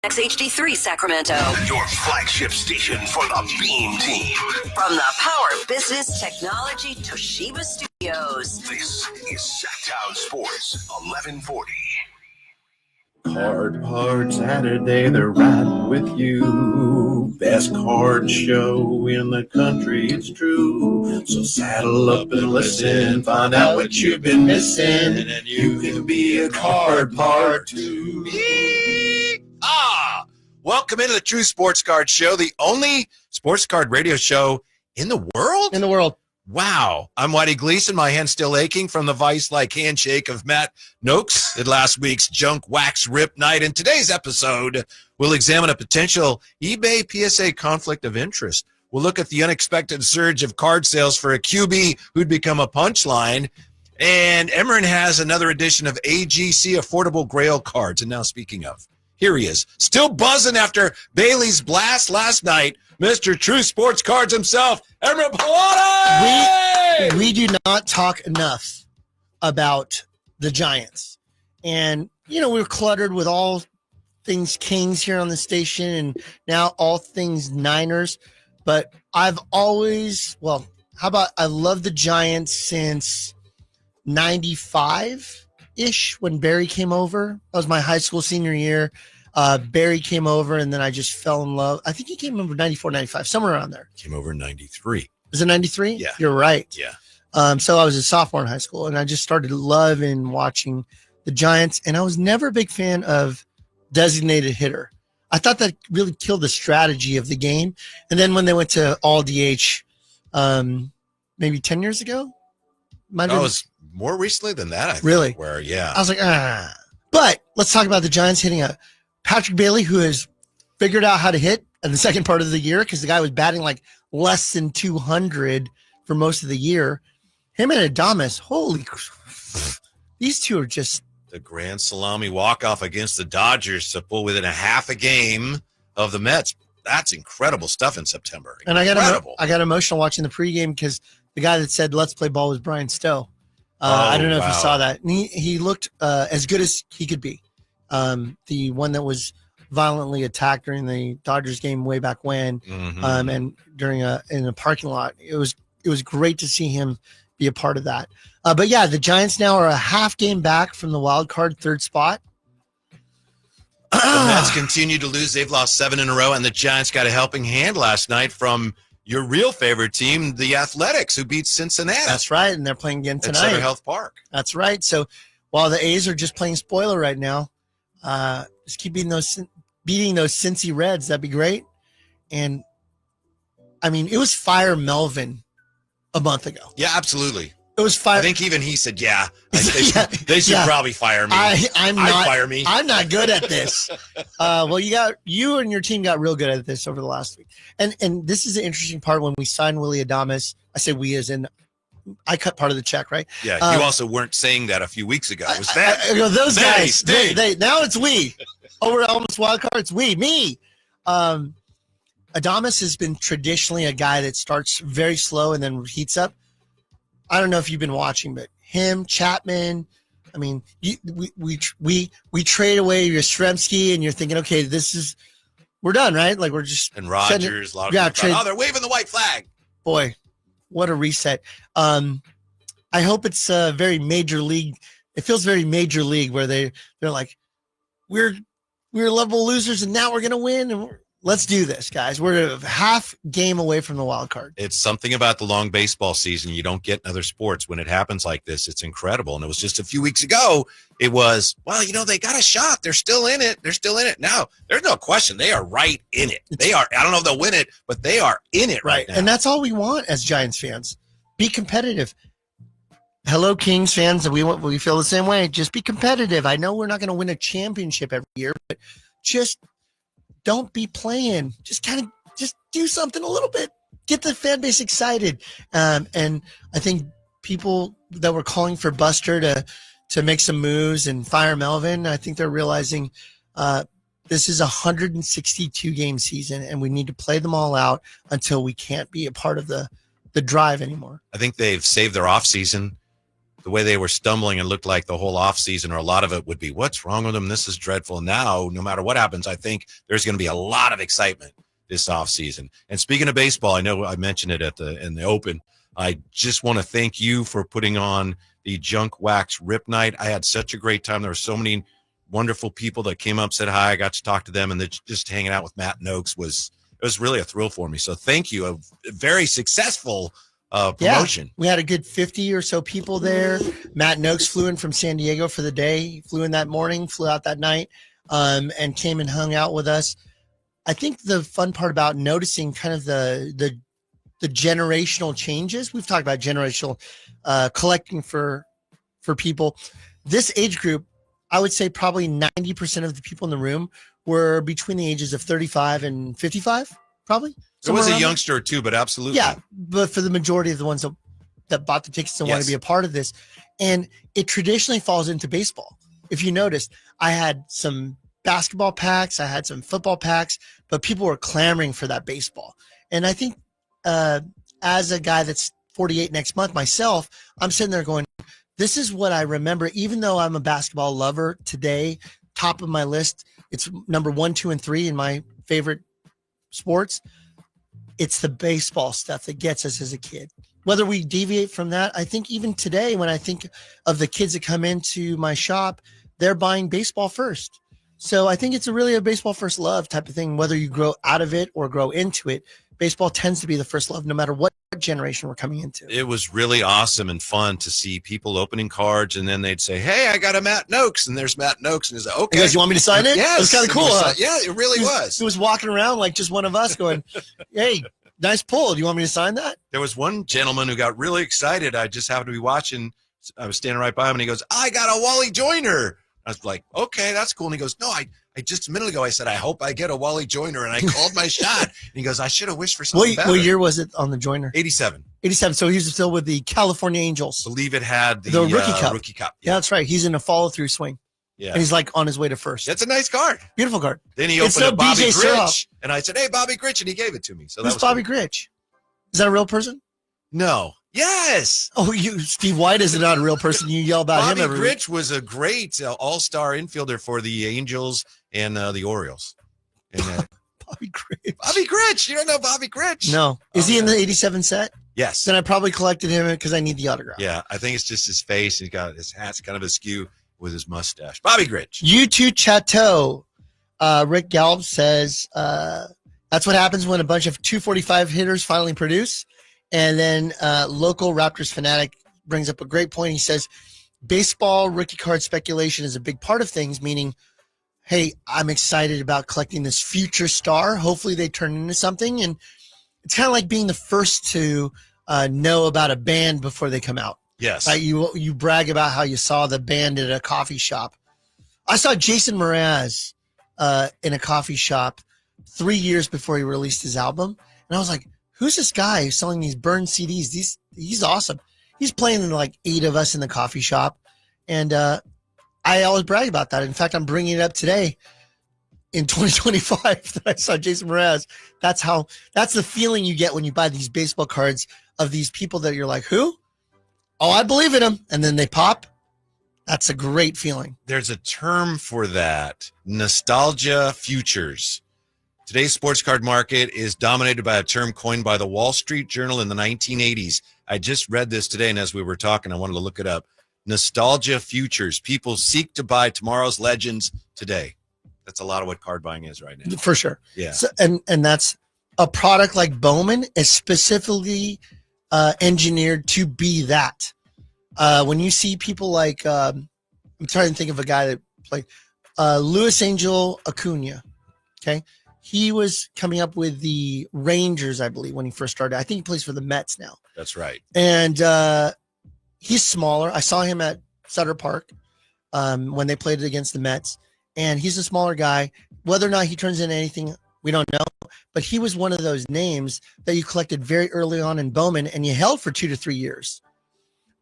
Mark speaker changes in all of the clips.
Speaker 1: XHD3 Sacramento.
Speaker 2: Your flagship station for the Beam Team.
Speaker 1: From the Power Business Technology Toshiba Studios.
Speaker 2: This is Sacktown Sports 1140.
Speaker 3: Card Saturday, they're riding with you. Best card show in the country, it's true. So saddle up and listen, find out what you've been missing, and then you can be a card part too.
Speaker 4: Welcome into the True Sports Card Show, the only sports card radio show in the world?
Speaker 5: In the world.
Speaker 4: Wow. I'm Whitey Gleason, my hand still aching from the vice-like handshake of Matt Noakes at last week's Junk Wax Rip Night. In today's episode, we'll examine a potential eBay PSA conflict of interest. We'll look at the unexpected surge of card sales for a QB who'd become a punchline. And Imran has another edition of AGC Affordable Grail cards. And now speaking of, here he is, still buzzing after Bailey's blast last night, Mr. True Sports Cards himself, Imran Pallotta!
Speaker 5: We do not talk enough about the Giants. And, you know, we're cluttered with all things Kings here on the station and now all things Niners. But I've always, I love the Giants since 95-ish when Barry came over. That was my high school senior year. Barry came over, and then I just fell in love. I think he came over 94, 95, somewhere around there.
Speaker 4: Came over in 93.
Speaker 5: Was it 93?
Speaker 4: Yeah.
Speaker 5: You're right.
Speaker 4: Yeah.
Speaker 5: So I was a sophomore in high school, and I just started loving watching the Giants, and I was never a big fan of designated hitter. I thought that really killed the strategy of the game. And then when they went to all DH maybe 10 years ago?
Speaker 4: It was more recently than that, I think.
Speaker 5: Really?
Speaker 4: I
Speaker 5: was like, But let's talk about the Giants hitting a Patrick Bailey, who has figured out how to hit in the second part of the year because the guy was batting like less than 200 for most of the year. Him and Adames, these two are just
Speaker 4: the grand salami walk-off against the Dodgers to pull within a half a game of the Mets. That's incredible stuff in September.
Speaker 5: And I got emotional watching the pregame because the guy that said, let's play ball was Brian Stowe. I don't know if you saw that. And he looked as good as he could be. The one that was violently attacked during the Dodgers game way back when, and during in a parking lot. It was great to see him be a part of that. But yeah, the Giants now are a half game back from the wild card third spot.
Speaker 4: The Mets continue to lose. They've lost 7 in a row, and the Giants got a helping hand last night from your real favorite team, the Athletics, who beat Cincinnati.
Speaker 5: That's right, and they're playing again tonight.
Speaker 4: At Center Health Park.
Speaker 5: That's right. So while the A's are just playing spoiler right now, just keep beating those Cincy Reds. That'd be great. And, I mean, it was fire Melvin a month ago.
Speaker 4: Yeah, absolutely.
Speaker 5: It was fire.
Speaker 4: I think even he said, they should probably fire me.
Speaker 5: I'd
Speaker 4: fire me.
Speaker 5: I'm not good at this. Well, you and your team got real good at this over the last week. And this is the interesting part when we signed Willie Adames. I say we as in I cut part of the check, right?
Speaker 4: Yeah, you also weren't saying that a few weeks ago. Was that?
Speaker 5: Those guys, they now it's we. Over almost wild card, it's me. Adames has been traditionally a guy that starts very slow and then heats up. I don't know if you've been watching, but him, Chapman. I mean, we trade away Yastrzemski, and you're thinking, okay, we're done, right? Like we're just
Speaker 4: and Rodgers. A lot of people they're waving the white flag.
Speaker 5: Boy, what a reset! I hope it's very major league. It feels very major league where they're like, we're level losers, and now we're gonna win, and let's do this, guys. We're a half game away from the wild card.
Speaker 4: It's something about the long baseball season you don't get in other sports. When it happens like this, it's incredible. And it was just a few weeks ago, it was, they got a shot. They're still in it. Now, there's no question. They are right in it. They are. I don't know if they'll win it, but they are in it right now.
Speaker 5: And that's all we want as Giants fans. Be competitive. Hello, Kings fans. We feel the same way. Just be competitive. I know we're not going to win a championship every year, but just don't be playing. Just do something a little bit. Get the fan base excited. And I think people that were calling for Buster to make some moves and fire Melvin, I think they're realizing this is a 162 game season, and we need to play them all out until we can't be a part of the drive anymore.
Speaker 4: I think they've saved their offseason the way they were stumbling and looked like the whole offseason, or a lot of it would be, what's wrong with them? This is dreadful. Now, no matter what happens, I think there's going to be a lot of excitement this offseason. And speaking of baseball, I know I mentioned it in the open. I just want to thank you for putting on the Junk Wax Rip Night. I had such a great time. There were so many wonderful people that came up, said hi. I got to talk to them, and just hanging out with Matt Noakes was really a thrill for me. So thank you. A very successful promotion.
Speaker 5: Yeah, we had a good 50 or so people there. Matt Noakes flew in from San Diego for the day. He flew in that morning, flew out that night, and came and hung out with us. I think the fun part about noticing kind of the generational changes, we've talked about generational collecting for people. This age group, I would say probably 90% of the people in the room were between the ages of 35 and 55, probably.
Speaker 4: There was a youngster too, but absolutely.
Speaker 5: Yeah, but for the majority of the ones that bought the tickets and want to be a part of this. And it traditionally falls into baseball. If you noticed, I had some basketball packs, I had some football packs, but people were clamoring for that baseball. And I think as a guy that's 48 next month myself, I'm sitting there going, this is what I remember. Even though I'm a basketball lover today, top of my list, it's number 1, 2, and 3 in my favorite sports. It's the baseball stuff that gets us as a kid. Whether we deviate from that, I think even today, when I think of the kids that come into my shop, they're buying baseball first. So I think it's really a baseball first love type of thing. Whether you grow out of it or grow into it, baseball tends to be the first love, no matter what generation we're coming into.
Speaker 4: It was really awesome and fun to see people opening cards, and then they'd say, "Hey, I got a Matt Noakes," and there's Matt Noakes, and he's like, "Okay,
Speaker 5: you guys, you want me to sign it?"
Speaker 4: Yes,
Speaker 5: it was kind of cool.
Speaker 4: Yeah, it really was.
Speaker 5: He was walking around like just one of us, going, "Hey, nice pull. Do you want me to sign that?"
Speaker 4: There was one gentleman who got really excited. I just happened to be watching. I was standing right by him, and he goes, "I got a Wally Joyner." I was like, "Okay, that's cool." And he goes, "No, I just a minute ago I said I hope I get a Wally Joyner, and I called my shot." And he goes, "I should have wished for something better."
Speaker 5: What year was it on the Joyner?
Speaker 4: 87.
Speaker 5: 87. So he was still with the California Angels.
Speaker 4: I believe it had the Rookie Cup.
Speaker 5: Yeah, that's right. He's in a follow-through swing.
Speaker 4: Yeah,
Speaker 5: and he's like on his way to first.
Speaker 4: That's a nice card.
Speaker 5: Beautiful card.
Speaker 4: Then he opened up Bobby Gritch, and I said, "Hey, Bobby Gritch," and he gave it to me. So
Speaker 5: who's Bobby Gritch? Is that a real person?
Speaker 4: No. Yes.
Speaker 5: Oh, Steve White is not a real person. You yell about him every week.
Speaker 4: Bobby Gritch was a great all-star infielder for the Angels and the Orioles. And,
Speaker 5: Bobby Gritch.
Speaker 4: Bobby Gritch. You don't know Bobby Gritch?
Speaker 5: No. Is he in the 87 set?
Speaker 4: Yes.
Speaker 5: Then I probably collected him because I need the autograph.
Speaker 4: Yeah, I think it's just his face. He's got his hat's kind of askew with his mustache. Bobby Gritch.
Speaker 5: U2 Chateau. Rick Gallup says that's what happens when a bunch of 245 hitters finally produce. And then local Raptors fanatic brings up a great point. He says, baseball rookie card speculation is a big part of things, meaning, hey, I'm excited about collecting this future star. Hopefully they turn into something. And it's kind of like being the first to know about a band before they come out.
Speaker 4: Yes.
Speaker 5: Right? You brag about how you saw the band at a coffee shop. I saw Jason Mraz in a coffee shop 3 years before he released his album. And I was like, who's this guy who's selling these burned CDs? He's awesome. He's playing in like 8 of us in the coffee shop. And I always brag about that. In fact, I'm bringing it up today in 2025 that I saw Jason Mraz. That's the feeling you get when you buy these baseball cards of these people that you're like, who? Oh, I believe in them. And then they pop. That's a great feeling.
Speaker 4: There's a term for that. Nostalgia futures. Today's sports card market is dominated by a term coined by the Wall Street Journal in the 1980s. I just read this today, and as we were talking, I wanted to look it up. Nostalgia futures. People seek to buy tomorrow's legends today. That's a lot of what card buying is right now.
Speaker 5: For sure.
Speaker 4: Yeah.
Speaker 5: So, and that's a product like Bowman is specifically engineered to be that. When you see people like, I'm trying to think of a guy that played Luis Angel Acuna. Okay. He was coming up with the Rangers, I believe, when he first started. I think he plays for the Mets now.
Speaker 4: That's right.
Speaker 5: And he's smaller. I saw him at Sutter Park when they played it against the Mets. And he's a smaller guy. Whether or not he turns into anything, we don't know. But he was one of those names that you collected very early on in Bowman, and you held for 2 to 3 years.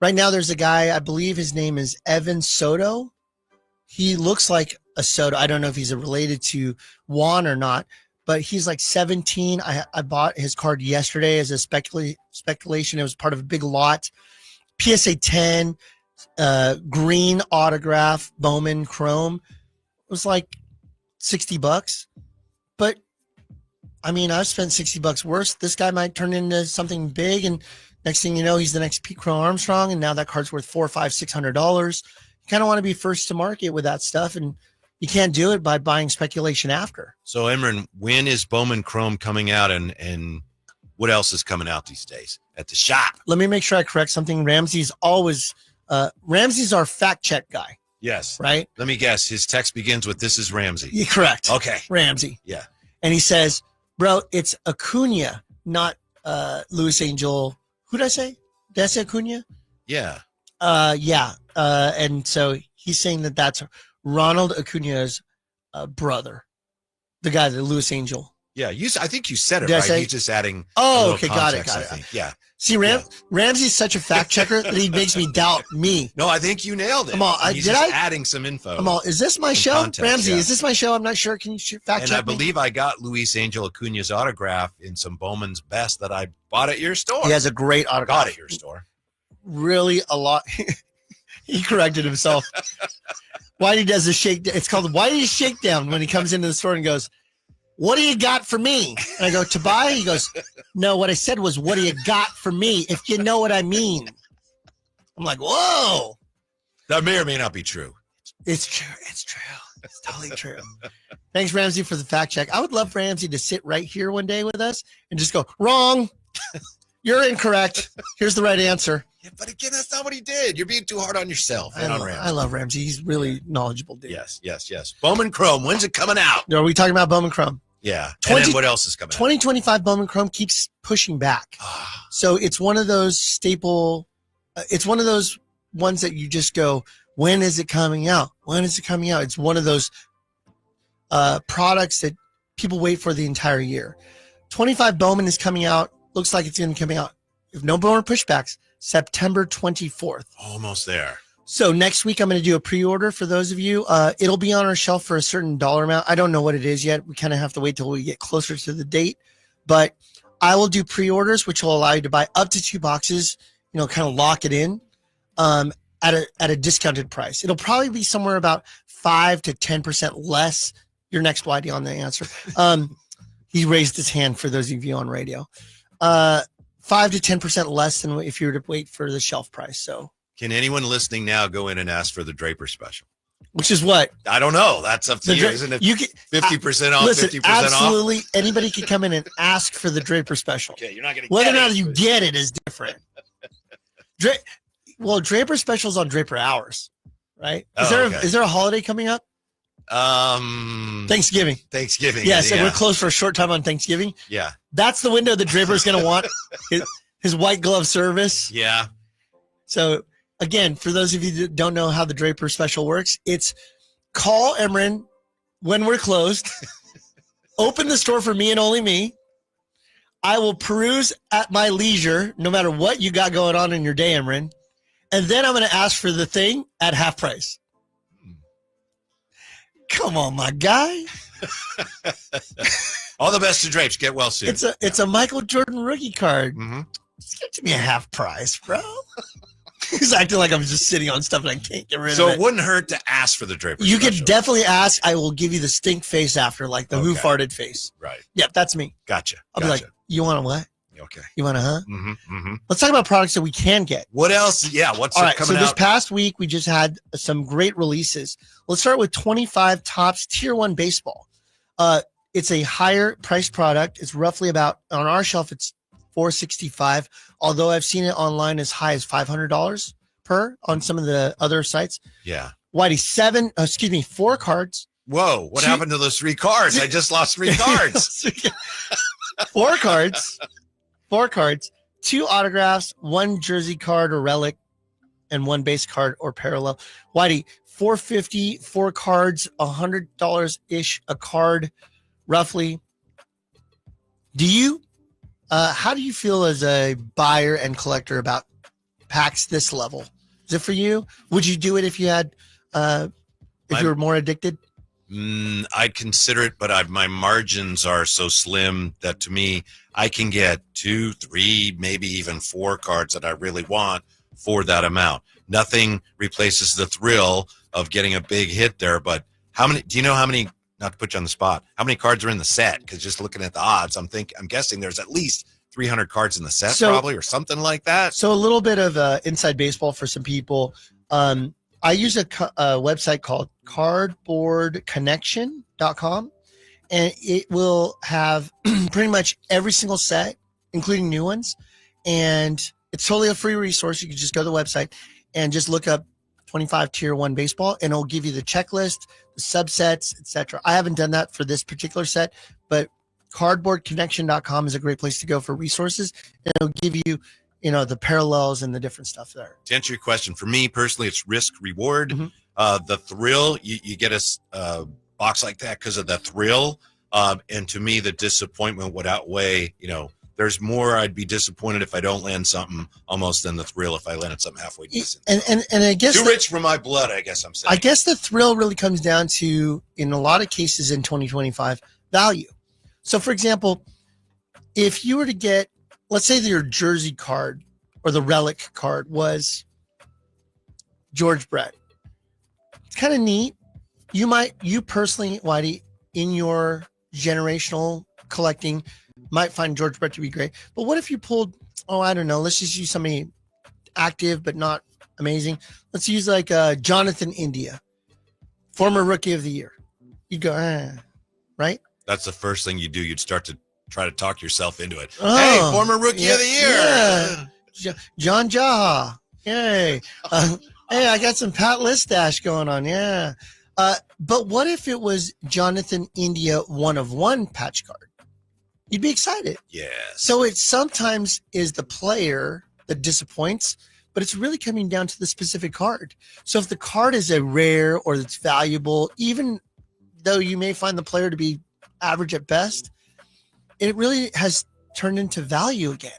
Speaker 5: Right now, there's a guy, I believe his name is Evan Soto. He looks like a Soto. I don't know if he's related to Juan or not, but he's like 17. I bought his card yesterday as a speculation. It was part of a big lot. PSA 10, green autograph Bowman Chrome. It was like $60. But I mean, I've spent $60 worse. This guy might turn into something big, and next thing you know, he's the next Pete Crow Armstrong, and now that card's worth $400, $500, $600. You kind of want to be first to market with that stuff, and you can't do it by buying speculation after.
Speaker 4: So, Imran, when is Bowman Chrome coming out, and what else is coming out these days at the shop?
Speaker 5: Let me make sure I correct something. Ramsey's our fact check guy.
Speaker 4: Yes.
Speaker 5: Right?
Speaker 4: Let me guess. His text begins with, "This is Ramsey."
Speaker 5: You're correct.
Speaker 4: Okay.
Speaker 5: Ramsey.
Speaker 4: Yeah.
Speaker 5: And he says, bro, it's Acuna, not Luis Angel. Who did I say? Did I say Acuna?
Speaker 4: Yeah.
Speaker 5: Yeah. And so he's saying that that's Ronald Acuna's brother, the guy that Luis Angel.
Speaker 4: Yeah. I think you said it
Speaker 5: Did I
Speaker 4: right.
Speaker 5: say?
Speaker 4: He's just adding.
Speaker 5: Oh, okay. Got it.
Speaker 4: Context, I think. Yeah.
Speaker 5: See, Ramsey's such a fact checker that he makes me doubt me.
Speaker 4: No, I think you nailed it.
Speaker 5: I'm all,
Speaker 4: He's just adding some info.
Speaker 5: I'm all, is this my show?
Speaker 4: Context,
Speaker 5: Ramsey,
Speaker 4: yeah.
Speaker 5: is this my show? I'm not sure. Can you fact check
Speaker 4: And I
Speaker 5: me?
Speaker 4: believe I got Luis Angel Acuna's autograph in some Bowman's Best that I bought at your store.
Speaker 5: He has a great autograph.
Speaker 4: Got at your store.
Speaker 5: Really a lot. He corrected himself. Whitey does a shake. It's called Whitey's Shakedown when he comes into the store and goes, "What do you got for me?" And I go, "To buy?" He goes, "No, what I said was, what do you got for me? If you know what I mean." I'm like, whoa.
Speaker 4: That may or may not be true.
Speaker 5: It's true. It's true. It's totally true. Thanks, Ramsey, for the fact check. I would love for Ramsey to sit right here one day with us and just go, "Wrong. You're incorrect. Here's the right answer."
Speaker 4: Yeah, but again, that's not what he did. You're being too hard on yourself and on Ramsey.
Speaker 5: I love Ramsey. He's really knowledgeable, dude.
Speaker 4: Yes. Bowman Chrome, when's it coming out?
Speaker 5: Are we talking about Bowman Chrome?
Speaker 4: Yeah. And then what else is coming out?
Speaker 5: 2025 Bowman Chrome keeps pushing back. So it's one of those it's one of those ones that you just go, when is it coming out? When is it coming out? It's one of those products that people wait for the entire year. 25 Bowman is coming out. Looks like it's going to be coming out, if no more pushbacks, September 24th.
Speaker 4: Almost there.
Speaker 5: So next week, I'm going to do a pre-order for those of you. It'll be on our shelf for a certain dollar amount. I don't know what it is yet. We kind of have to wait till we get closer to the date. But I will do pre-orders, which will allow you to buy up to 2 boxes, kind of lock it in at a discounted price. It'll probably be somewhere about 5 to 10% less. Your next Whitey on the answer. He raised his hand for those of you on radio. 5 to 10% less than if you were to wait for the shelf price. So,
Speaker 4: can anyone listening now go in and ask for the Draper special?
Speaker 5: Which is what?
Speaker 4: I don't know. That's up to you, isn't it?
Speaker 5: You get
Speaker 4: 50% off,
Speaker 5: listen,
Speaker 4: 50% off.
Speaker 5: Absolutely. Anybody can come in and ask for the Draper special.
Speaker 4: Okay, you're not going to
Speaker 5: Whether or not you get it is different. Draper specials on Draper hours, right? Is there a holiday coming up? Thanksgiving. Yes, and we're closed for a short time on Thanksgiving.
Speaker 4: Yeah.
Speaker 5: That's the window that Draper's going to want his white glove service.
Speaker 4: Yeah.
Speaker 5: So again, for those of you that don't know how the Draper special works, it's call Imran when we're closed, open the store for me and only me. I will peruse at my leisure, no matter what you got going on in your day, Imran. And then I'm going to ask for the thing at half price. Come on, my guy.
Speaker 4: All the best to Drapes. Get well soon.
Speaker 5: It's a Michael Jordan rookie card.
Speaker 4: Mm-hmm.
Speaker 5: Just give it to me a half price, bro. He's acting like I'm just sitting on stuff and I can't get rid of it.
Speaker 4: So it wouldn't hurt to ask for the Draper
Speaker 5: You
Speaker 4: special.
Speaker 5: could definitely ask. I will give you the stink face after, like the who farted face.
Speaker 4: Right.
Speaker 5: Yep, that's me.
Speaker 4: Gotcha.
Speaker 5: I'll be like, you want a what?
Speaker 4: Okay.
Speaker 5: You want a huh?
Speaker 4: Mm-hmm. Mm-hmm.
Speaker 5: Let's talk about products that we can get.
Speaker 4: What else? Yeah. What's
Speaker 5: All right.
Speaker 4: coming
Speaker 5: So
Speaker 4: out?
Speaker 5: this past week, we just had some great releases. Let's start with 25 Topps Tier 1 Baseball. It's a higher price product. It's roughly about, on our shelf, it's $465. Although I've seen it online as high as $500 per on some of the other sites.
Speaker 4: Yeah.
Speaker 5: Whitey, 4 cards.
Speaker 4: Whoa. What happened to those 3 cards? I just lost 3 cards.
Speaker 5: 4 cards. 4 cards, 2 autographs, 1 jersey card or relic, and 1 base card or parallel. Whitey, $450, 4 cards, $100 ish a card, roughly. How do you feel as a buyer and collector about packs this level? Is it for you? Would you do it if you had, if you were more addicted?
Speaker 4: I'd consider it, but my margins are so slim that to me, I can get 2, 3, maybe even 4 cards that I really want for that amount. nothing replaces the thrill of getting a big hit there. But do you know how many, not to put you on the spot, how many cards are in the set? Because just looking at the odds, I'm guessing there's at least 300 cards in the set, probably, or something like that.
Speaker 5: So a little bit of inside baseball for some people. I use a website called cardboardconnection.com, and it will have pretty much every single set, including new ones. And it's totally a free resource. You can just go to the website and just look up 25 Tier 1 baseball, and it'll give you the checklist, the subsets, etc. I haven't done that for this particular set, but cardboardconnection.com is a great place to go for resources, and it'll give you, the parallels and the different stuff there.
Speaker 4: To answer your question, for me personally, it's risk reward. The thrill, you get a box like that because of the thrill. And to me, the disappointment would outweigh, there's more I'd be disappointed if I don't land something almost than the thrill if I landed something halfway decent.
Speaker 5: And I guess
Speaker 4: too rich for my blood, I guess I'm saying.
Speaker 5: I guess the thrill really comes down to, in a lot of cases in 2025, value. So, for example, if you were to get, let's say your jersey card or the relic card was George Brett. It's kind of neat. You personally, Whitey, in your generational collecting, might find George Brett to be great. But what if you pulled, I don't know, let's just use somebody active but not amazing. Let's use like Jonathan India, former Rookie of the Year. You'd go, right?
Speaker 4: That's the first thing you do. You'd start to try to talk yourself into it.
Speaker 5: Oh,
Speaker 4: hey, former Rookie of the Year.
Speaker 5: Yeah. John Jaha. Yay. Hey, I got some Pat Listash going on. Yeah. But what if it was Jonathan India 1/1 patch card? You'd be excited.
Speaker 4: Yes.
Speaker 5: So it sometimes is the player that disappoints, but it's really coming down to the specific card. So if the card is a rare or it's valuable, even though you may find the player to be average at best, it really has turned into value again.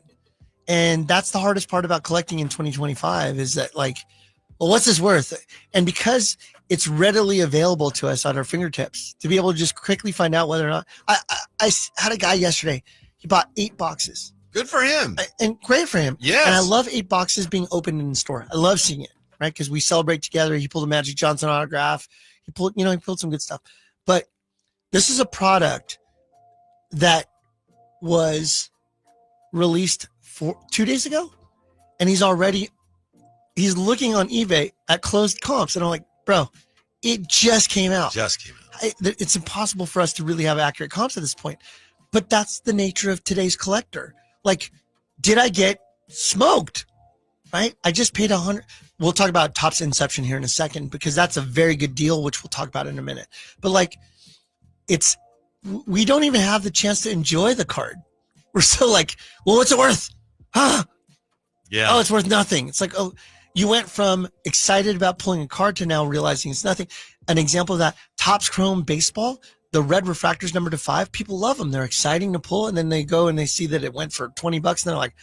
Speaker 5: And that's the hardest part about collecting in 2025 is that, like, well, what's this worth? And because it's readily available to us at our fingertips to be able to just quickly find out whether or not. I had a guy yesterday. He bought 8 boxes.
Speaker 4: Good for him.
Speaker 5: And great for him.
Speaker 4: Yes.
Speaker 5: And I love 8 boxes being opened in the store. I love seeing it, right? Because we celebrate together. He pulled a Magic Johnson autograph. He pulled some good stuff. But this is a product that was released 2 days ago, and he's looking on eBay at closed comps, and I'm like, bro, it just came out. It's impossible for us to really have accurate comps at this point, but that's the nature of today's collector. Like, did I get smoked? Right? I just paid $100. We'll talk about Topps Inception here in a second because that's a very good deal, which we'll talk about in a minute. But like, we don't even have the chance to enjoy the card. We're still like, well, what's it worth? Huh?
Speaker 4: Yeah.
Speaker 5: Oh, it's worth nothing. It's like, oh, you went from excited about pulling a card to now realizing it's nothing. An example of that, Topps Chrome Baseball, the red refractors number to 5, people love them. They're exciting to pull, and then they go and they see that it went for $20, and they're like,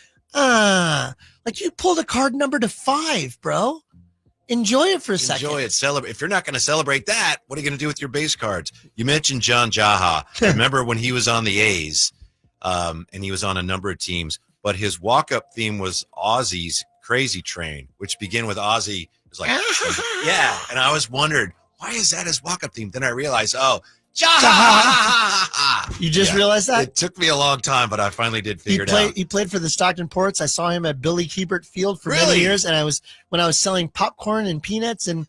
Speaker 5: like you pulled a card number to 5, bro. Enjoy it for a second.
Speaker 4: Enjoy it. Celebrate. If you're not going to celebrate that, what are you going to do with your base cards? You mentioned John Jaha. I remember when he was on the A's, and he was on a number of teams, but his walk-up theme was Ozzy's Crazy Train, which began with Ozzy. It was like, yeah. And I always wondered, why is that his walk-up theme? Then I realized, Jaha.
Speaker 5: You just realized that?
Speaker 4: It took me a long time, but I finally did figure it out.
Speaker 5: He played for the Stockton Ports. I saw him at Billy Hebert Field for many years, and when I was selling popcorn and peanuts and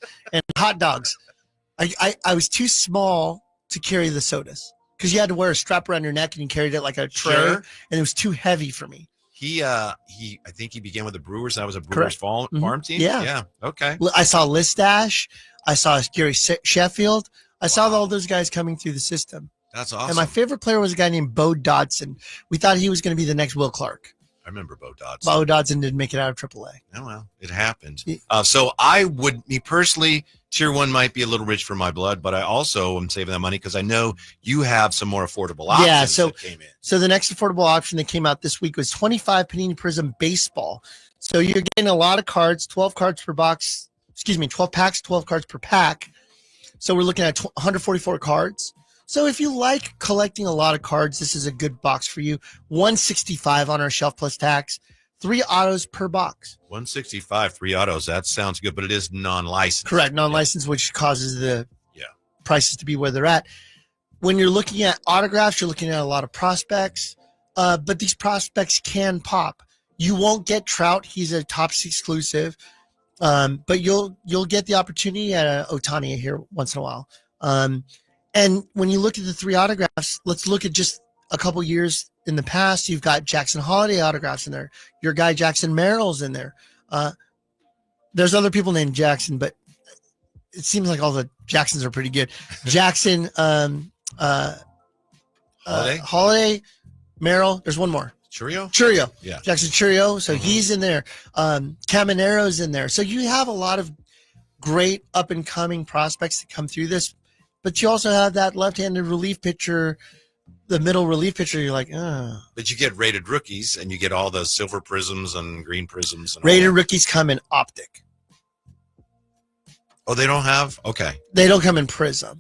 Speaker 5: hot dogs. I was too small to carry the sodas because you had to wear a strap around your neck and you carried it like a tray, and it was too heavy for me. I think he began with the Brewers. That was a Brewers farm team. Yeah. Okay. I saw Listash. I saw Gary Sheffield. I saw all those guys coming through the system.
Speaker 4: That's awesome.
Speaker 5: And my favorite player was a guy named Bo Dodson. We thought he was going to be the next Will Clark.
Speaker 4: I remember Bo Dodson.
Speaker 5: Bo Dodson didn't make it out of AAA.
Speaker 4: Oh, well, it happened. So me personally, Tier 1 might be a little rich for my blood, but I also am saving that money because I know you have some more affordable options that came in. So
Speaker 5: the next affordable option that came out this week was 25 Panini Prism Baseball. So you're getting a lot of cards, 12 cards per box. 12 packs, 12 cards per pack. So we're looking at 144 cards. So if you like collecting a lot of cards, this is a good box for you. $165 on our shelf plus tax, 3 autos per box.
Speaker 4: 165, 3 autos. That sounds good, but it is non-licensed.
Speaker 5: Correct, non-licensed, which causes the
Speaker 4: Yeah.
Speaker 5: prices to be where they're at. When you're looking at autographs, you're looking at a lot of prospects, but these prospects can pop. You won't get Trout; he's a Topps exclusive, but you'll get the opportunity at Ohtani here once in a while. And when you look at the 3 autographs, let's look at just a couple years in the past. You've got Jackson Holiday autographs in there. Your guy Jackson Merrill's in there. There's other people named Jackson, but it seems like all the Jacksons are pretty good. Jackson, Holiday, Merrill. There's one more. Churio.
Speaker 4: Yeah.
Speaker 5: Jackson Churio. So he's in there. Camanero's in there. So you have a lot of great up and coming prospects that come through this, but you also have that left-handed relief pitcher, the middle relief pitcher. You're like,
Speaker 4: But you get rated rookies, and you get all the silver prisms and green prisms. And
Speaker 5: rated rookies come in optic.
Speaker 4: Oh, they don't have? Okay.
Speaker 5: They don't come in prism.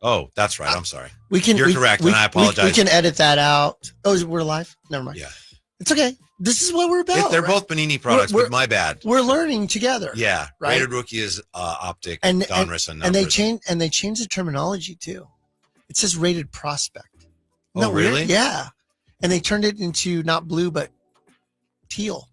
Speaker 4: Oh, that's right. I'm sorry.
Speaker 5: You're
Speaker 4: correct, and I apologize.
Speaker 5: We can edit that out. Oh, we're live? Never mind.
Speaker 4: Yeah.
Speaker 5: It's okay. This is what we're about.
Speaker 4: They're both Panini products, but my bad.
Speaker 5: We're learning together.
Speaker 4: Yeah.
Speaker 5: Right?
Speaker 4: Rated rookie is optic,
Speaker 5: and
Speaker 4: Donruss, and
Speaker 5: they
Speaker 4: prism.
Speaker 5: changed the terminology too. It says rated prospect.
Speaker 4: Oh,
Speaker 5: Isn't that
Speaker 4: really?
Speaker 5: weird? Yeah. And they turned it into not blue but teal.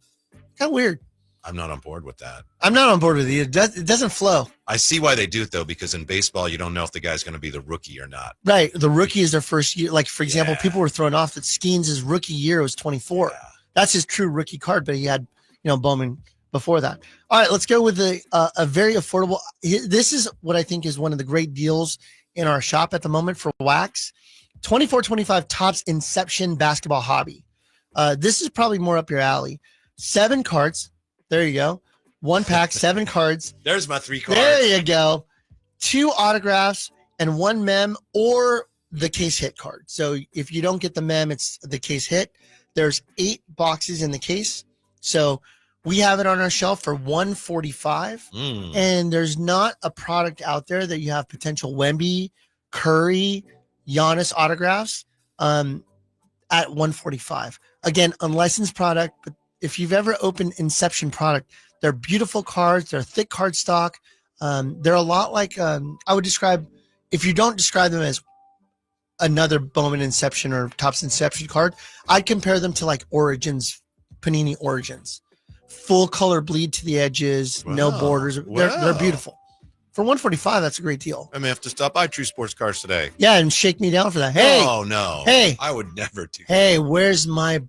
Speaker 5: Kind of weird.
Speaker 4: I'm not on board with that.
Speaker 5: I'm not on board with it. It doesn't flow.
Speaker 4: I see why they do it, though, because in baseball, you don't know if the guy's going to be the rookie or not.
Speaker 5: Right. The rookie is their first year. Like, for example,
Speaker 4: Yeah.
Speaker 5: people were thrown off that Skeens' rookie year was 24.
Speaker 4: Yeah.
Speaker 5: That's his true rookie card, but he had, Bowman before that. All right, let's go with a very affordable. This is what I think is one of the great deals in our shop at the moment for wax. $24.25 Topps Inception Basketball Hobby. This is probably more up your alley. 7 cards. There you go. 1 pack, 7 cards.
Speaker 4: There's my 3 cards.
Speaker 5: There you go. 2 autographs and 1 mem or the case hit card. So if you don't get the mem, it's the case hit. There's 8 boxes in the case. So we have it on our shelf for $145. And there's not a product out there that you have potential Wemby, Curry, Giannis autographs at $145. Again, unlicensed product, but if you've ever opened Inception product, they're beautiful cards. They're thick card stock. They're a lot like I would describe, if you don't describe them as another Bowman Inception or Topps Inception card, I'd compare them to like Origins, Panini Origins. Full color bleed to the edges, no borders. They're beautiful. For $145, that's a great deal.
Speaker 4: I may have to stop by True Sports Cards today.
Speaker 5: Yeah, and shake me down for that. Hey,
Speaker 4: Oh, no.
Speaker 5: Hey.
Speaker 4: I would never do that.
Speaker 5: Hey, where's my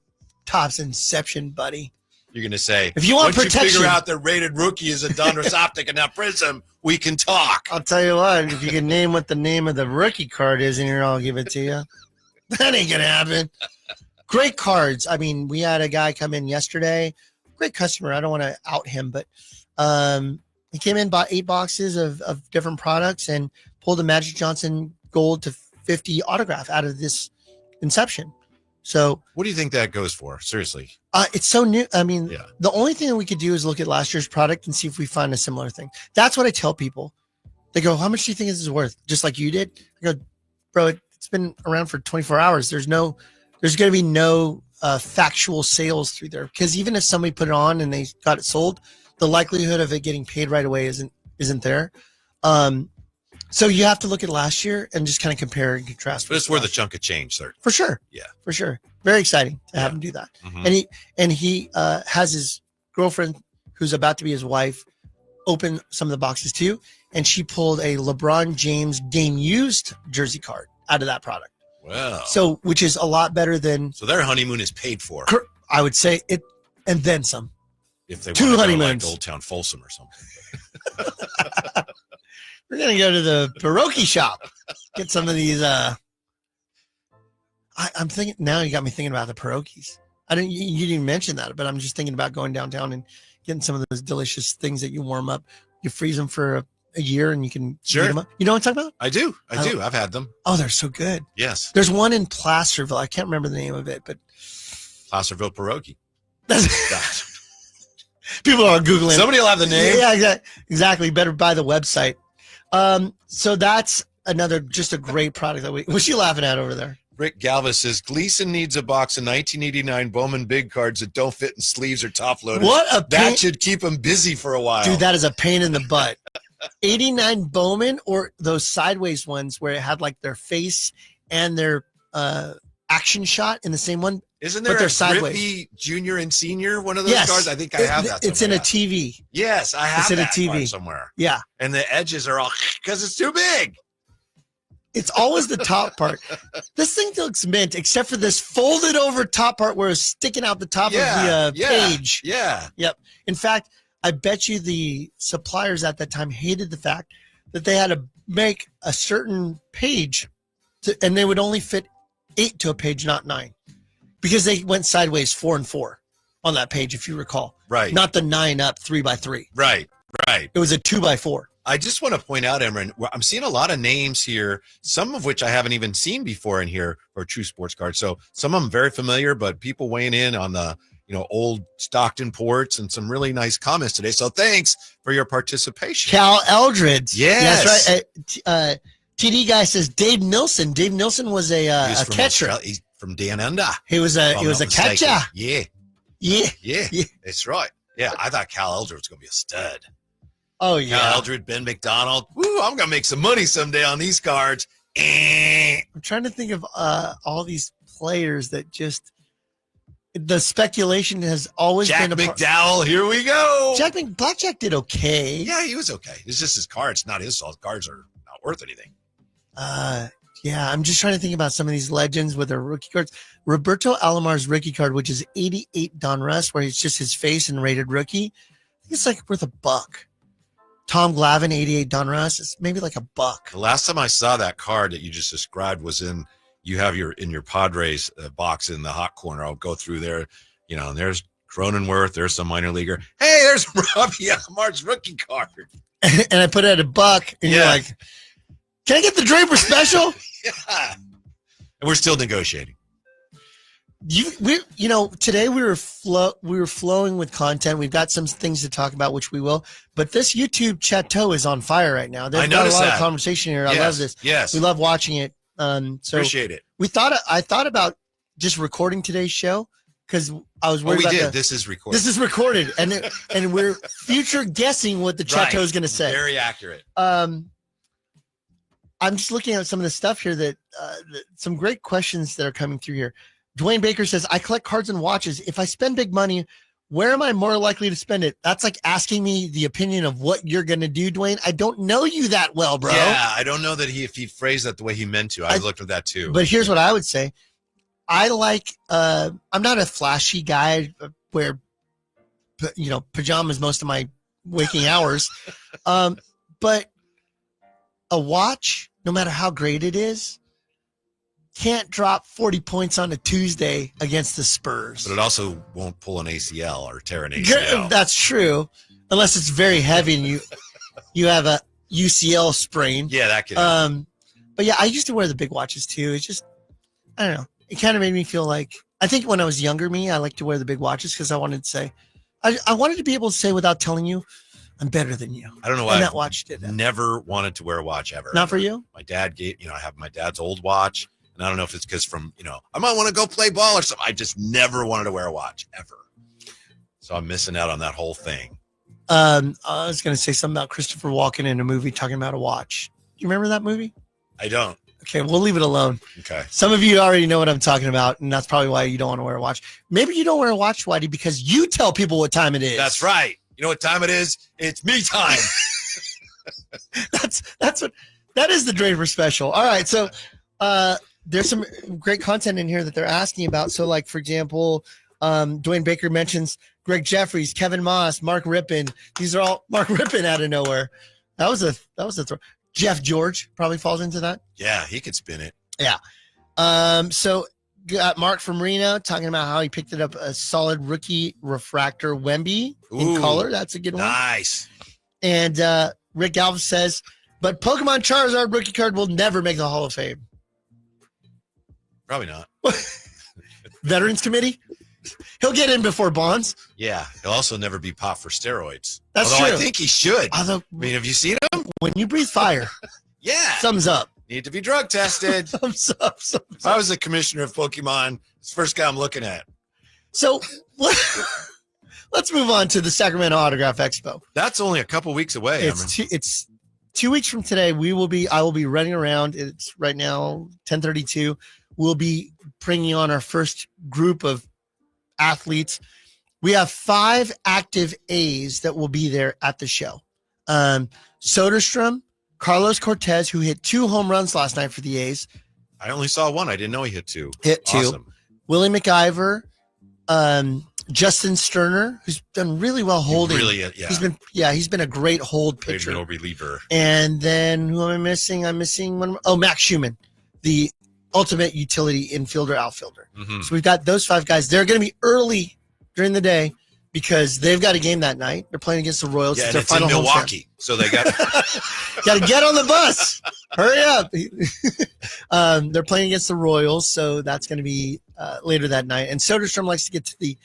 Speaker 5: Topps Inception, buddy?
Speaker 4: You're going to say,
Speaker 5: if you want
Speaker 4: once
Speaker 5: protection,
Speaker 4: you figure out the rated rookie is a Donruss optic and not prism, we can talk.
Speaker 5: I'll tell you what, if you can name what the name of the rookie card is in here, I'll give it to you. That ain't going to happen. Great cards. I mean, we had a guy come in yesterday. Great customer. I don't want to out him, but he came in, bought 8 boxes of different products and pulled a Magic Johnson gold to 50 autograph out of this Inception. So
Speaker 4: What do you think that goes for? Seriously.
Speaker 5: it's so new. I mean,
Speaker 4: Yeah.
Speaker 5: the only thing that we could do is look at last year's product and see if we find a similar thing. That's what I tell people. They go, how much do you think this is worth? Just like you did. I go, bro, it's been around for 24 hours. There's going to be no factual sales through there, because even if somebody put it on and they got it sold, the likelihood of it getting paid right away isn't there. So you have to look at last year and just kind of compare and contrast.
Speaker 4: But it's worth a chunk of change, sir.
Speaker 5: For sure.
Speaker 4: Yeah.
Speaker 5: For sure. Very exciting to have him do that.
Speaker 4: Mhm.
Speaker 5: And he has his girlfriend, who's about to be his wife, open some of the boxes too. And she pulled a LeBron James game used jersey card out of that product.
Speaker 4: Wow.
Speaker 5: So, which is a lot better than,
Speaker 4: So their honeymoon is paid for.
Speaker 5: I would say it, and then some.
Speaker 4: If they
Speaker 5: 2
Speaker 4: want to go to
Speaker 5: honeymoons.
Speaker 4: like Old Town Folsom or something.
Speaker 5: We're going to go to the pierogi shop, get some of these. I'm thinking now, you got me thinking about the pierogies. You didn't mention that, but I'm just thinking about going downtown and getting some of those delicious things that you warm up. You freeze them for a year and you can
Speaker 4: Sure.
Speaker 5: heat them up. You know what I'm talking about?
Speaker 4: I do. I've had them.
Speaker 5: Oh, they're so good.
Speaker 4: Yes.
Speaker 5: There's one in Placerville. I can't remember the name of it, but
Speaker 4: Placerville pierogi.
Speaker 5: that's people are Googling.
Speaker 4: Somebody will have the name.
Speaker 5: Yeah, exactly. Better buy the website. So that's just a great product that what's she laughing at over there?
Speaker 4: Rick Galvis says Gleason needs a box of 1989 Bowman big cards that don't fit in sleeves or top loaders.
Speaker 5: What a pain.
Speaker 4: That should keep him busy for a while.
Speaker 5: Dude, that is a pain in the butt. 89 Bowman or those sideways ones where it had like their face and their action shot in the same one.
Speaker 4: Isn't there
Speaker 5: but they're
Speaker 4: a
Speaker 5: sideways.
Speaker 4: Griffey Junior and Senior, one of those cards? I think I have that somewhere.
Speaker 5: It's in a TV.
Speaker 4: Yes, I have
Speaker 5: It's in a
Speaker 4: that
Speaker 5: TV.
Speaker 4: card somewhere.
Speaker 5: Yeah.
Speaker 4: And the edges are all because it's too big.
Speaker 5: It's always the top part. This thing looks mint, except for this folded over top part where it's sticking out the top of the page.
Speaker 4: Yeah.
Speaker 5: Yep. In fact, I bet you the suppliers at that time hated the fact that they had to make a certain page and they would only fit 8 to a page, not 9. Because they went sideways 4 and 4 on that page, if you recall.
Speaker 4: Right.
Speaker 5: Not the 9 up 3x3.
Speaker 4: Right.
Speaker 5: It was a 2x4.
Speaker 4: I just want to point out, Imran, I'm seeing a lot of names here, some of which I haven't even seen before in here for True Sports Cards. So some of them very familiar, but people weighing in on the old Stockton ports and some really nice comments today. So thanks for your participation.
Speaker 5: Cal Eldred.
Speaker 4: Yes.
Speaker 5: That's right. TD guy says Dave Nilsson. Dave Nilsson was a catcher.
Speaker 4: He's from Dan Unda.
Speaker 5: He was a catcher.
Speaker 4: Yeah.
Speaker 5: Yeah.
Speaker 4: That's right. Yeah, I thought Cal Eldred was going to be a stud.
Speaker 5: Oh, yeah.
Speaker 4: Cal Eldred, Ben McDonald. Woo, I'm going to make some money someday on these cards.
Speaker 5: I'm trying to think of all these players that just the speculation has always
Speaker 4: Jack
Speaker 5: been
Speaker 4: McDowell. Here we go.
Speaker 5: Blackjack did okay.
Speaker 4: Yeah, he was okay. It's just his cards, not his fault. Cards are not worth anything.
Speaker 5: Yeah, I'm just trying to think about some of these legends with their rookie cards. Roberto Alomar's rookie card, which is 88 Donruss, where it's just his face and rated rookie. I think it's like worth $1. Tom Glavine, 88 Donruss. It's maybe like $1.
Speaker 4: The last time I saw that card that you just described was in your Padres box in the hot corner. I'll go through there, and there's Cronenworth, there's some minor leaguer. Hey, there's Robbie Almar's rookie card.
Speaker 5: And I put it at $1, and you're like, can I get the Draper special?
Speaker 4: Yeah. And we're still negotiating.
Speaker 5: Today we were flowing with content. We've got some things to talk about, which we will. But this YouTube chateau is on fire right now. There's got a lot of conversation here. I love this.
Speaker 4: Yes,
Speaker 5: we love watching it. So
Speaker 4: appreciate it.
Speaker 5: I thought about just recording today's show because I was worried.
Speaker 4: This is recorded.
Speaker 5: This is recorded, and we're future guessing what the chateau is going to say.
Speaker 4: Very accurate.
Speaker 5: I'm just looking at some of the stuff here that some great questions that are coming through here. Dwayne Baker says, I collect cards and watches. If I spend big money, where am I more likely to spend it? That's like asking me the opinion of what you're going to do, Dwayne. I don't know you that well, bro.
Speaker 4: Yeah, I don't know that if he phrased that the way he meant to. I looked at that too.
Speaker 5: But here's what I would say. I like, I'm not a flashy guy where, pajamas most of my waking hours. But a watch, no matter how great it is, can't drop 40 points on a Tuesday against the Spurs.
Speaker 4: But it also won't pull an ACL or tear an ACL.
Speaker 5: That's true, unless it's very heavy and you have a UCL sprain.
Speaker 4: Yeah, that could.
Speaker 5: But yeah, I used to wear the big watches too. It's just, I don't know. It kind of made me feel like, I think when I was younger me, I liked to wear the big watches because I wanted to say, I wanted to be able to say without telling you, I'm better than you.
Speaker 4: I don't know why.
Speaker 5: And that watch did that.
Speaker 4: Never wanted to wear a watch ever.
Speaker 5: Not for you?
Speaker 4: My dad gave, I have my dad's old watch. And I don't know if it's because I might want to go play ball or something. I just never wanted to wear a watch ever. So I'm missing out on that whole thing.
Speaker 5: I was going to say something about Christopher Walken in a movie talking about a watch. Do you remember that movie?
Speaker 4: I don't.
Speaker 5: Okay, we'll leave it alone.
Speaker 4: Okay.
Speaker 5: Some of you already know what I'm talking about, and that's probably why you don't want to wear a watch. Maybe you don't wear a watch, Whitey, because you tell people what time it is.
Speaker 4: That's right. You know what time it is? It's me time.
Speaker 5: That is the Draper special. All right, so there's some great content in here that they're asking about. So, like, for example, Dwayne Baker mentions Greg Jeffries, Kevin Moss, Mark Rippon. These are all Mark Rippon out of nowhere. That was a throw. Jeff George probably falls into that.
Speaker 4: Yeah, he could spin it.
Speaker 5: Yeah. So got Mark from Reno talking about how he picked it up a solid rookie refractor Wemby in color. That's a good one.
Speaker 4: Nice.
Speaker 5: And Rick Galvis says, but Pokemon Charizard rookie card will never make the Hall of Fame.
Speaker 4: Probably not.
Speaker 5: Veterans Committee? He'll get in before Bonds.
Speaker 4: Yeah. He'll also never be popped for steroids.
Speaker 5: That's
Speaker 4: Although
Speaker 5: true.
Speaker 4: I think he should.
Speaker 5: Although,
Speaker 4: have you seen him?
Speaker 5: when you breathe fire,
Speaker 4: Yeah.
Speaker 5: thumbs up.
Speaker 4: Need to be drug tested.
Speaker 5: Thumbs up.
Speaker 4: If I was the commissioner of Pokemon, it's the first guy I'm looking at.
Speaker 5: So let's move on to the Sacramento Autograph Expo.
Speaker 4: That's only a couple weeks away.
Speaker 5: It's 2 weeks from today. I will be running around. It's right now 10:32. We'll be bringing on our first group of athletes. We have 5 active A's that will be there at the show. Soderstrom, Carlos Cortez, who hit 2 home runs last night for the A's.
Speaker 4: I only saw 1. I didn't know he hit 2.
Speaker 5: Hit 2.
Speaker 4: Awesome.
Speaker 5: Willie McIver, Justin Sterner, who's done really well holding. He's been a great hold pitcher.
Speaker 4: No reliever.
Speaker 5: And then who am I missing? I'm missing one. Oh, Max Schumann, the ultimate utility infielder, outfielder.
Speaker 4: Mm-hmm.
Speaker 5: So we've got those 5 guys. They're going to be early during the day because they've got a game that night. They're playing against the Royals.
Speaker 4: Yeah,
Speaker 5: it's
Speaker 4: and
Speaker 5: their
Speaker 4: it's in
Speaker 5: final
Speaker 4: Milwaukee, so they got
Speaker 5: to get on the bus. Hurry up. They're playing against the Royals, so that's going to be later that night. And Soderstrom likes to get to the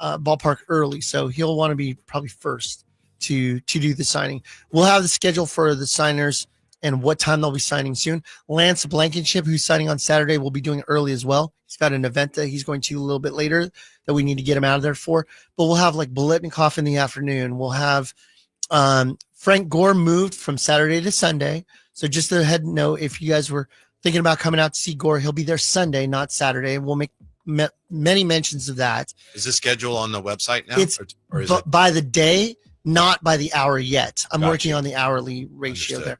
Speaker 5: ballpark early, so he'll want to be probably first to do the signing. We'll have the schedule for the signers and what time they'll be signing soon. Lance Blankenship, who's signing on Saturday, will be doing it early as well. He's got an event that he's going to a little bit later that we need to get him out of there for. But we'll have like Bolitnikoff in the afternoon. We'll have Frank Gore moved from Saturday to Sunday. So just a head note, if you guys were thinking about coming out to see Gore, he'll be there Sunday, not Saturday. We'll make many mentions of that.
Speaker 4: Is the schedule on the website now?
Speaker 5: It's
Speaker 4: or is it
Speaker 5: by the day, not by the hour yet. I'm
Speaker 4: Gotcha.
Speaker 5: working on the hourly ratio
Speaker 4: Understood.
Speaker 5: there.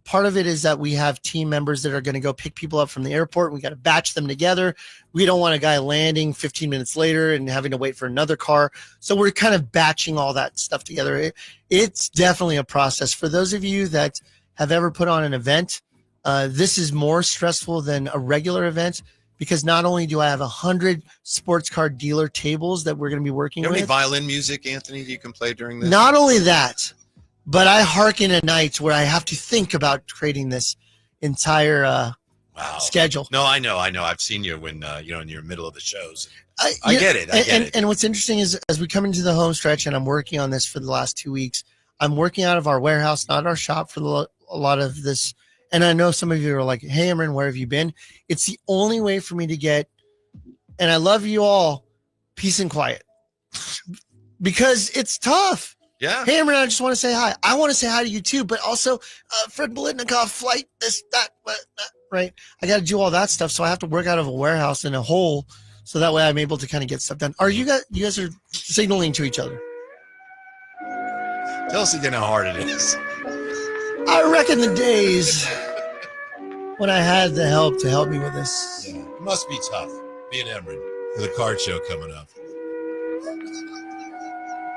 Speaker 5: Part of it is that we have team members that are going to go pick people up from the airport. We got to batch them together. We don't want a guy landing 15 minutes later and having to wait for another car. So we're kind of batching all that stuff together. It's definitely a process. For those of you that have ever put on an event, this is more stressful than a regular event because not only do I have 100 sports car dealer tables that we're going to be working
Speaker 4: you have
Speaker 5: with.
Speaker 4: any violin music, Anthony, you can play during this?
Speaker 5: Not only that, but I hearken at nights where I have to think about creating this entire
Speaker 4: Wow.
Speaker 5: schedule.
Speaker 4: No, I know. I've seen you when in your middle of the shows. I get it. I get it.
Speaker 5: And what's interesting is as we come into the home stretch, and I'm working on this for the last 2 weeks, I'm working out of our warehouse, not our shop, for a lot of this. And I know some of you are like, hey, Imran, where have you been? It's the only way for me to get, and I love you all, peace and quiet. Because it's tough.
Speaker 4: Yeah.
Speaker 5: Hey, Imran, I just want to say hi. I want to say hi to you too, but also Fred Bolitnikoff, flight, this, that, right? I got to do all that stuff, so I have to work out of a warehouse in a hole, so that way I'm able to kind of get stuff done. Are you guys are signaling to each other?
Speaker 4: Tell us again how hard it is.
Speaker 5: I reckon the days when I had the help to help me with this.
Speaker 4: Yeah. It must be tough being Emran with a card show coming up.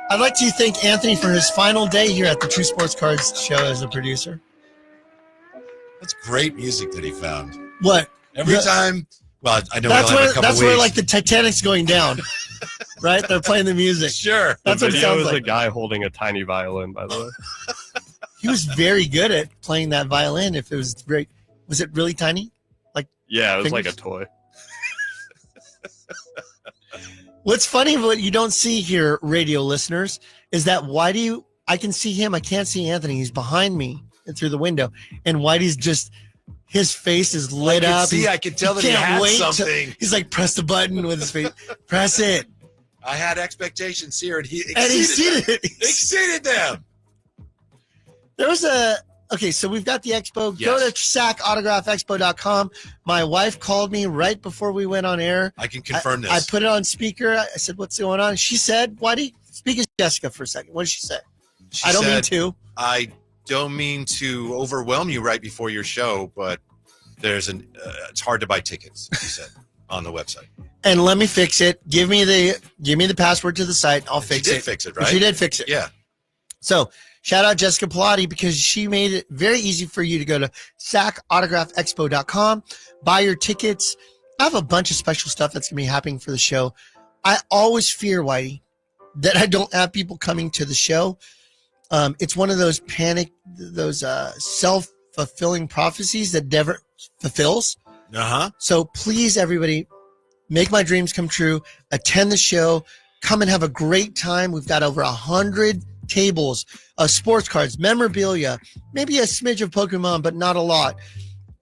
Speaker 5: I'd like to thank Anthony for his final day here at the True Sports Cards show as a producer.
Speaker 4: That's great music that he found.
Speaker 5: What?
Speaker 4: Every time. Well, I know
Speaker 5: That's
Speaker 4: we'll have
Speaker 5: where
Speaker 4: a couple
Speaker 5: that's
Speaker 4: weeks.
Speaker 5: where like the Titanic's going down, right? They're playing the music.
Speaker 4: Sure.
Speaker 5: That's what it
Speaker 6: Video
Speaker 5: sounds
Speaker 6: is
Speaker 5: like.
Speaker 6: a guy holding a tiny violin, by the way.
Speaker 5: He was very good at playing that violin. If it was great, was it really tiny?
Speaker 6: Yeah, it was like a
Speaker 5: Fingers?
Speaker 6: toy.
Speaker 5: What's funny, what you don't see here, radio listeners, is that Whitey, I can see him. I can't see Anthony. He's behind me through the window. And Whitey's just, his face is lit up.
Speaker 4: I could tell that he
Speaker 5: can't
Speaker 4: had
Speaker 5: wait
Speaker 4: something.
Speaker 5: he's like, press the button with his face. Press it.
Speaker 4: I had expectations here, and he
Speaker 5: Exceeded it.
Speaker 4: exceeded them.
Speaker 5: There was okay, so we've got the expo.
Speaker 4: Yes.
Speaker 5: Go to sacautograph.expo.com. My wife called me right before we went on air.
Speaker 4: I can confirm this.
Speaker 5: I put it on speaker. I said, what's going on? She said, Whitey, speak as Jessica for a second. What did she say?
Speaker 4: She
Speaker 5: I don't mean
Speaker 4: said,
Speaker 5: to.
Speaker 4: I don't mean to overwhelm you right before your show, but there's it's hard to buy tickets, she said, on the website.
Speaker 5: And let me fix it. Give me the password to the site. I'll fix
Speaker 4: She
Speaker 5: it.
Speaker 4: did fix it, right?
Speaker 5: She did fix it.
Speaker 4: Yeah.
Speaker 5: So shout out Jessica Pilati because she made it very easy for you to go to sacautograph.expo.com, buy your tickets. I have a bunch of special stuff that's going to be happening for the show. I always fear, Whitey, that I don't have people coming to the show. It's one of those self-fulfilling prophecies that never fulfills.
Speaker 4: Uh-huh.
Speaker 5: So please, everybody, make my dreams come true. Attend the show. Come and have a great time. We've got over 100 tables, sports cards, memorabilia, maybe a smidge of Pokemon, but not a lot.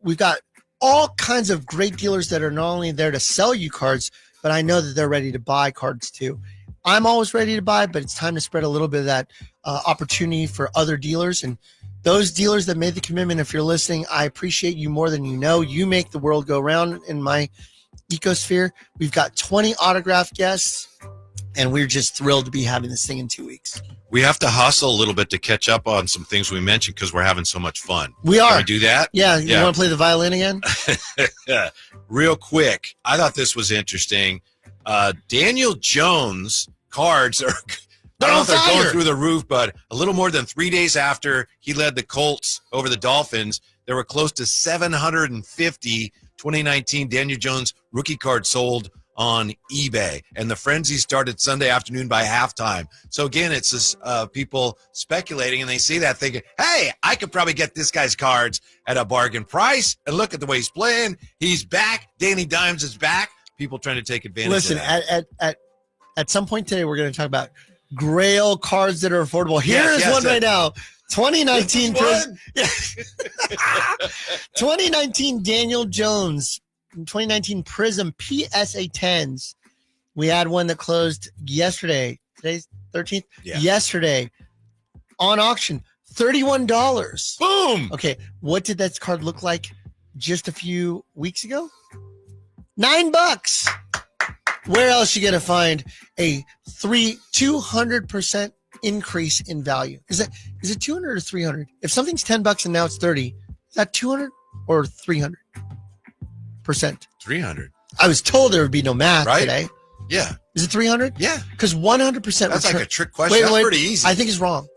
Speaker 5: we've got all kinds of great dealers that are not only there to sell you cards, but I know that they're ready to buy cards too. I'm always ready to buy, but it's time to spread a little bit of that opportunity for other dealers. And those dealers that made the commitment, if you're listening, I appreciate you more than you know. You make the world go round in my ecosphere. We've got 20 autographed guests, and we're just thrilled to be having this thing in 2 weeks.
Speaker 4: We have to hustle a little bit to catch up on some things we mentioned because we're having so much fun.
Speaker 5: We are.
Speaker 4: Can we do that?
Speaker 5: Yeah. You want to play the violin again?
Speaker 4: Real quick. I thought this was interesting. Daniel Jones cards are, I don't know if they're going through the roof, but a little more than 3 days after he led the Colts over the Dolphins, there were close to 750 2019 Daniel Jones rookie cards sold on eBay, and the frenzy started Sunday afternoon by halftime. So again, it's just people speculating, and they see that thinking, hey, I could probably get this guy's cards at a bargain price, and look at the way he's playing. He's back. Danny Dimes is back. People trying to take advantage of that.
Speaker 5: At some point today, we're going to talk about Grail cards that are affordable. Here's one right now. 2019 2019 Daniel Jones, 2019 Prism PSA 10s. We had one that closed yesterday. Today's 13th.
Speaker 4: Yeah.
Speaker 5: Yesterday on auction, $31.
Speaker 4: Boom.
Speaker 5: Okay, what did that card look like just a few weeks ago? $9. Where else you gonna find a 200% increase in value? Is it 200 or 300? If something's $10 and now it's 30, is that 200 or 300%?
Speaker 4: 300.
Speaker 5: I was told there would be no math today.
Speaker 4: Yeah.
Speaker 5: Is it 300?
Speaker 4: Yeah.
Speaker 5: Because 100%.
Speaker 4: That's like a trick question. That's pretty easy.
Speaker 5: I think it's wrong.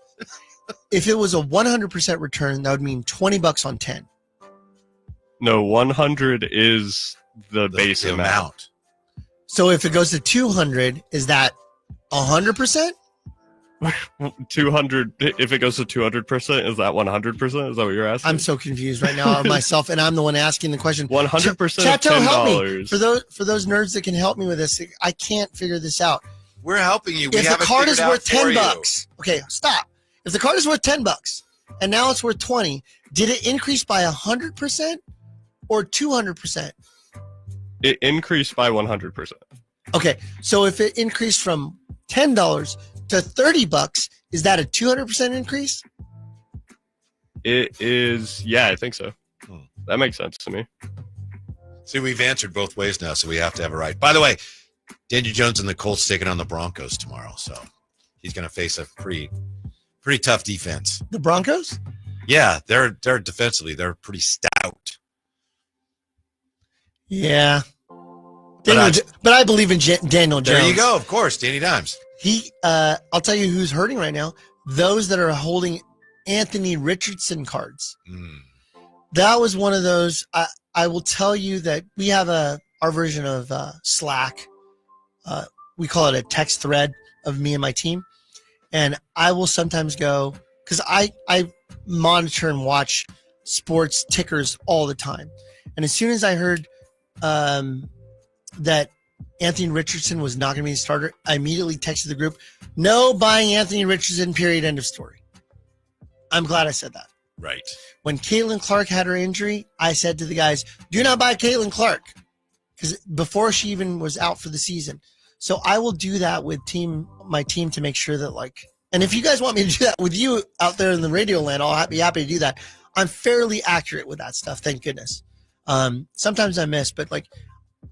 Speaker 5: If it was a 100% return, that would mean $20 on 10.
Speaker 6: No, 100 is the base amount.
Speaker 5: So if it goes to 200, is that 100%?
Speaker 6: 200. If it goes to 200%, is that 100%? Is that what you're asking?
Speaker 5: I'm so confused right now myself, and I'm the one asking the question.
Speaker 6: 100%
Speaker 5: Chateau,
Speaker 6: of
Speaker 5: help me.
Speaker 6: $10.
Speaker 5: For those nerds that can help me with this, I can't figure this out.
Speaker 4: We're helping you.
Speaker 5: If the card is worth $10, okay, stop. If the card is worth $10 and now it's worth 20, did it increase by 100% or 200%?
Speaker 6: It increased by 100%.
Speaker 5: Okay, so if it increased from $10 to $30, is that a 200% increase?
Speaker 6: It is, yeah, I think so. That makes sense to me.
Speaker 4: See, we've answered both ways now, so we have to have it right. By the way, Daniel Jones and the Colts taking on the Broncos tomorrow, so he's going to face a pretty tough defense.
Speaker 5: The Broncos?
Speaker 4: Yeah, they're defensively, they're pretty stout.
Speaker 5: Yeah. But I believe in Daniel Jones.
Speaker 4: There you go, of course, Danny Dimes.
Speaker 5: I'll tell you who's hurting right now. Those that are holding Anthony Richardson cards. That was one of those. I will tell you that we have our version of Slack. We call it a text thread of me and my team. And I will sometimes go, because I monitor and watch sports tickers all the time. And as soon as I heard that Anthony Richardson was not going to be the starter, I immediately texted the group, no buying Anthony Richardson, period, end of story. I'm glad I said that.
Speaker 4: Right.
Speaker 5: When Caitlin Clark had her injury, I said to the guys, do not buy Caitlin Clark, because before she even was out for the season. So I will do that with my team to make sure that, and if you guys want me to do that with you out there in the radio land, I'll be happy to do that. I'm fairly accurate with that stuff, thank goodness. Sometimes I miss, but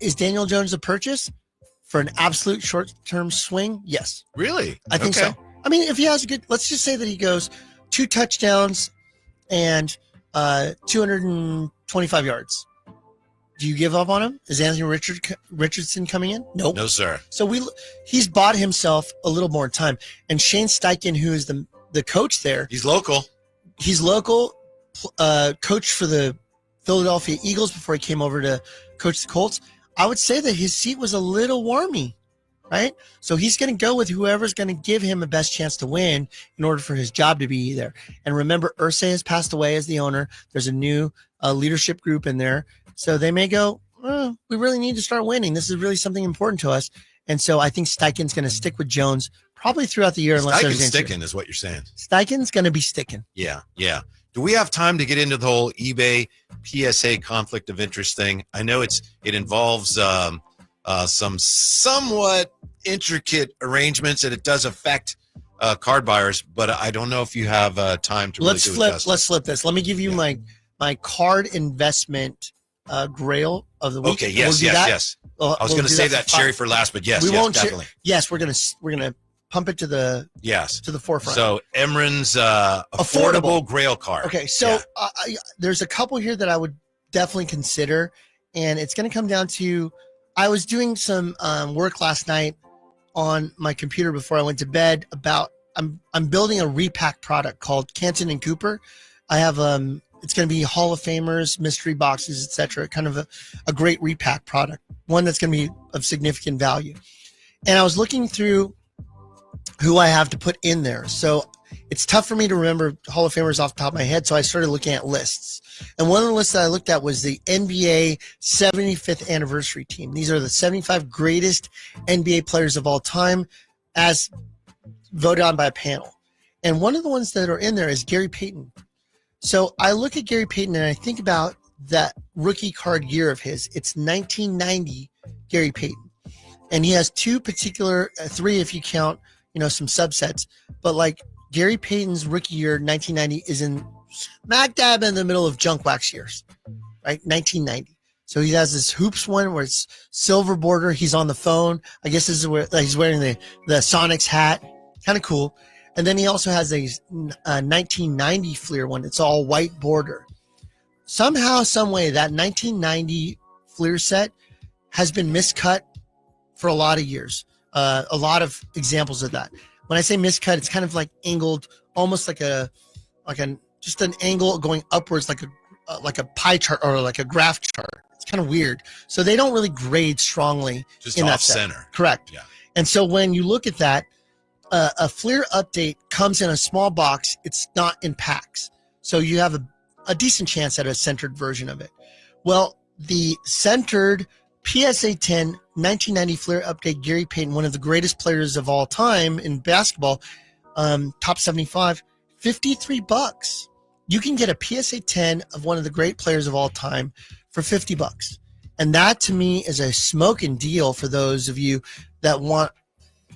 Speaker 5: is Daniel Jones a purchase for an absolute short-term swing? Yes.
Speaker 4: Really?
Speaker 5: I think so. I mean, if he has let's just say that he goes 2 touchdowns and 225 yards. Do you give up on him? Is Anthony Richardson coming in? Nope.
Speaker 4: No, sir.
Speaker 5: So he's bought himself a little more time. And Shane Steichen, who is the coach there.
Speaker 4: He's local.
Speaker 5: He's local, coach for the Philadelphia Eagles before he came over to coach the Colts. I would say that his seat was a little warmy, right? So he's going to go with whoever's going to give him the best chance to win in order for his job to be there. And remember, Irsay has passed away as the owner. There's a new leadership group in there. So they may go, we really need to start winning. This is really something important to us. And so I think Steichen's going to stick with Jones probably throughout the year. Unless
Speaker 4: Steichen's sticking is what you're saying.
Speaker 5: Steichen's going to be sticking.
Speaker 4: Yeah. Do we have time to get into the whole eBay PSA conflict of interest thing? I know it involves some somewhat intricate arrangements, and it does affect card buyers, but I don't know if you have time to really do it justice.
Speaker 5: Let's flip this. Let me give you my card investment Grail of the week.
Speaker 4: Okay, yes. I was going to say that cherry for last, but yes, definitely.
Speaker 5: Yes, we're gonna pump it to the forefront.
Speaker 4: So Imran's affordable Grail card.
Speaker 5: Okay, so there's a couple here that I would definitely consider, and it's going to come down to I was doing some work last night on my computer before I went to bed about I'm building a repack product called Canton and Cooper. I have it's going to be Hall of Famers, mystery boxes, etc. Kind of a great repack product, one that's going to be of significant value. And I was looking through who I have to put in there. So it's tough for me to remember Hall of Famers off the top of my head. So I started looking at lists. And one of the lists that I looked at was the NBA 75th anniversary team. These are the 75 greatest NBA players of all time as voted on by a panel. And one of the ones that are in there is Gary Payton. So I look at Gary Payton and I think about that rookie card year of his. It's 1990 Gary Payton. And he has two particular, three if you count, some subsets. But like Gary Payton's rookie year, 1990, is in smack dab in the middle of junk wax years, right? 1990. So he has this hoops one where it's silver border. He's on the phone. I guess this is where he's wearing the Sonics hat. Kind of cool. And then he also has a 1990 Fleer one. It's all white border. Somehow, some way, that 1990 Fleer set has been miscut for a lot of years. A lot of examples of that. When I say miscut, it's kind of like angled, almost like just an angle going upwards, like a pie chart or like a graph chart. It's kind of weird. So they don't really grade strongly.
Speaker 4: Just
Speaker 5: in
Speaker 4: off
Speaker 5: that set.
Speaker 4: Center.
Speaker 5: Correct.
Speaker 4: Yeah.
Speaker 5: And so when you look at that, a Fleer update comes in a small box. It's not in packs. So you have a decent chance at a centered version of it. Well, the centered PSA 10 1990 Fleer update, Gary Payton, one of the greatest players of all time in basketball, top 75, $53. You can get a PSA 10 of one of the great players of all time for $50. And that to me is a smoking deal for those of you that want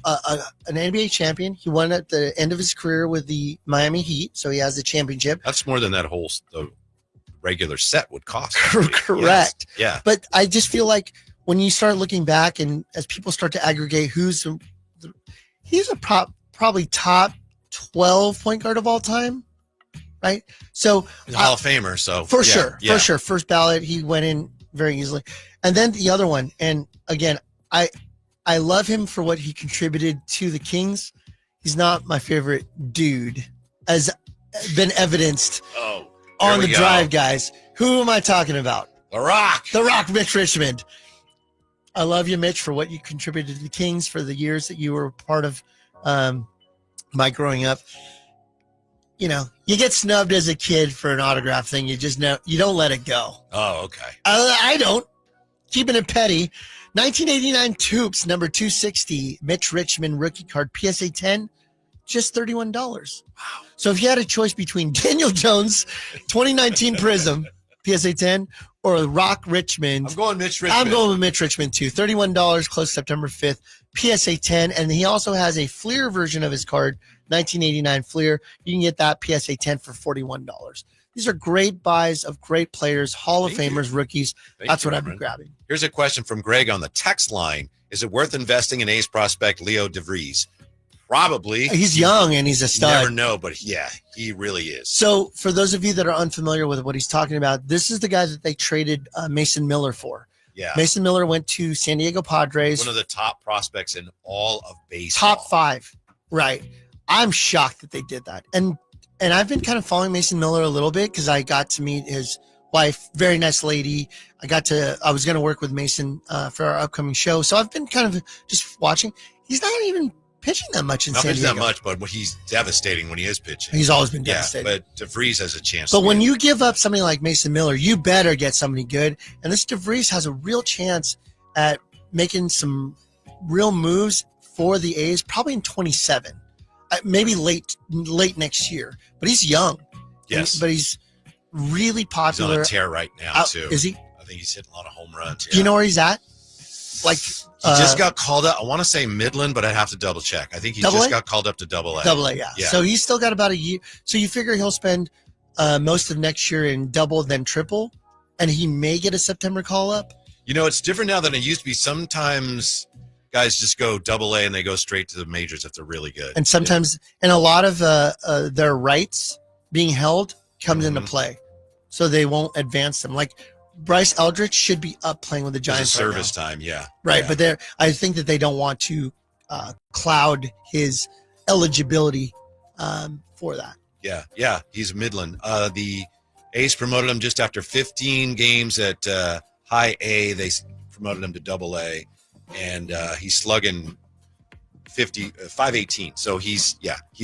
Speaker 5: an NBA champion. He won at the end of his career with the Miami Heat, so he has the championship.
Speaker 4: That's more than that whole the regular set would cost.
Speaker 5: Correct.
Speaker 4: Yes. Yeah.
Speaker 5: But I just feel like when you start looking back and as people start to aggregate he's probably top 12 point guard of all time, right? So
Speaker 4: he's a Hall of Famer, so
Speaker 5: for sure. First ballot, he went in very easily. And then the other one, and again, I love him for what he contributed to the Kings. He's not my favorite dude, as been evidenced on the drive, guys. Who am I talking about?
Speaker 4: The Rock,
Speaker 5: Mitch Richmond. I love you, Mitch, for what you contributed to the Kings for the years that you were part of my growing up. You get snubbed as a kid for an autograph thing. You just know you don't let it go.
Speaker 4: Oh, okay.
Speaker 5: I don't. Keeping it petty. 1989 Toops, number 260, Mitch Richmond rookie card, PSA 10, just $31. Wow. So if you had a choice between Daniel Jones, 2019 Prism, PSA 10, or Rock Richmond.
Speaker 4: I'm going Mitch Richmond.
Speaker 5: I'm going with Mitch Richmond too. $31, close September 5th, PSA 10. And he also has a Fleer version of his card, 1989 Fleer. You can get that PSA 10 for $41. These are great buys of great players, Hall of Famers, rookies. That's what I've been grabbing.
Speaker 4: Here's a question from Greg on the text line. Is it worth investing in ace prospect Leo DeVries? Probably.
Speaker 5: He's young and he's a stud.
Speaker 4: You never know, but yeah, he really is.
Speaker 5: So for those of you that are unfamiliar with what he's talking about, this is the guy that they traded Mason Miller for.
Speaker 4: Yeah.
Speaker 5: Mason Miller went to San Diego Padres.
Speaker 4: One of the top prospects in all of baseball.
Speaker 5: Top 5. Right. I'm shocked that they did that. And I've been kind of following Mason Miller a little bit because I got to meet his wife, very nice lady. I was going to work with Mason for our upcoming show. So I've been kind of just watching. He's not even pitching that much in San Diego.
Speaker 4: Not pitching that much, but he's devastating when he is pitching.
Speaker 5: He's always been devastating.
Speaker 4: But DeVries has a chance.
Speaker 5: But when you give up somebody like Mason Miller, you better get somebody good. And this DeVries has a real chance at making some real moves for the A's, probably in 27. Maybe late next year, but he's young.
Speaker 4: Yes.
Speaker 5: but he's really
Speaker 4: He's
Speaker 5: popular.
Speaker 4: on a tear right now, too.
Speaker 5: Is he?
Speaker 4: I think he's hitting a lot of home runs.
Speaker 5: Do you know where he's at? Like
Speaker 4: He just got called up. I want to say Midland, but I'd have to double check. I think he just got called up to Double A.
Speaker 5: Double A, yeah. So he's still got about a year. So you figure he'll spend most of next year in double, then triple, and he may get a September call up.
Speaker 4: You know, it's different now than it used to be. Sometimes guys just go Double A and they go straight to the majors if they're really good.
Speaker 5: And sometimes, and a lot of their rights being held comes into play, so they won't advance them. Like Bryce Eldridge should be up playing with the Giants.
Speaker 4: Service time, yeah.
Speaker 5: Right,
Speaker 4: Yeah.
Speaker 5: but I think that they don't want to cloud his eligibility for that.
Speaker 4: Yeah, he's Midland. The A's promoted him just after 15 games at High A. They promoted him to Double A, and he's slugging 518. So he's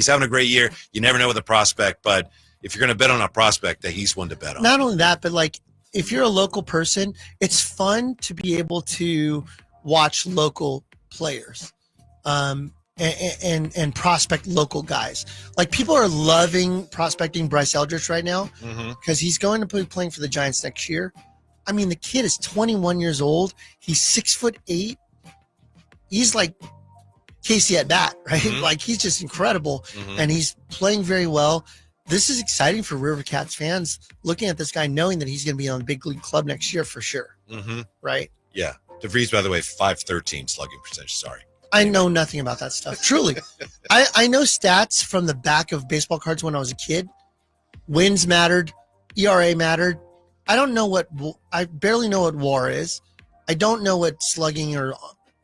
Speaker 4: having a great year. You never know with a prospect, but if you're going to bet on a prospect, that he's one to bet on.
Speaker 5: Not only that, but like if you're a local person, it's fun to be able to watch local players and prospect local guys. Like people are loving prospecting Bryce Eldridge right now because he's going to be playing for the Giants next year. I mean, the kid is 21 years old. He's 6'8". He's like Casey at bat, right? Like he's just incredible, and he's playing very well. This is exciting for River Cats fans looking at this guy, knowing that he's going to be on the big league club next year for sure. Right?
Speaker 4: Yeah. DeVries, by the way, 513 slugging percentage. Sorry.
Speaker 5: I know nothing about that stuff. Truly. I know stats from the back of baseball cards when I was a kid. Wins mattered. ERA mattered. I barely know what WAR is. I don't know what slugging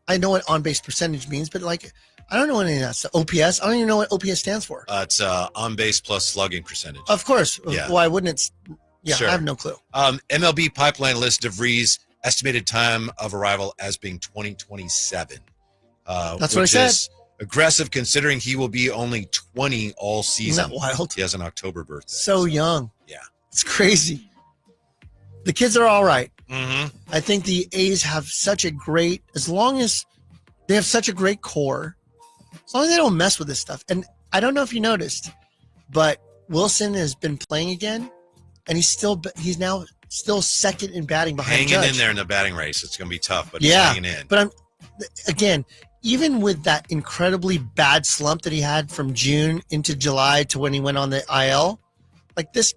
Speaker 5: I know what on-base percentage means, but like, I don't know any of that stuff. OPS. I don't even know what OPS stands for.
Speaker 4: It's on base plus slugging percentage.
Speaker 5: Of course.
Speaker 4: Yeah.
Speaker 5: Why wouldn't it? Yeah,
Speaker 4: Sure.
Speaker 5: I have no clue.
Speaker 4: MLB pipeline list DeVries estimated time of arrival as being 2027.
Speaker 5: That's what I said.
Speaker 4: Is aggressive considering he will be only 20 all season.
Speaker 5: Isn't that wild?
Speaker 4: He has an October birthday.
Speaker 5: So young.
Speaker 4: Yeah.
Speaker 5: It's crazy. The kids are all right.
Speaker 4: Mm-hmm.
Speaker 5: I think the A's have as long as they have such a great core, as long as they don't mess with this stuff. And I don't know if you noticed, but Wilson has been playing again, and he's now still second in batting behind
Speaker 4: Hanging
Speaker 5: Judge.
Speaker 4: in there in the batting race. It's going to be tough, but
Speaker 5: Yeah,
Speaker 4: he's hanging in.
Speaker 5: but again, even with that incredibly bad slump that he had from June into July to when he went on the IL, like this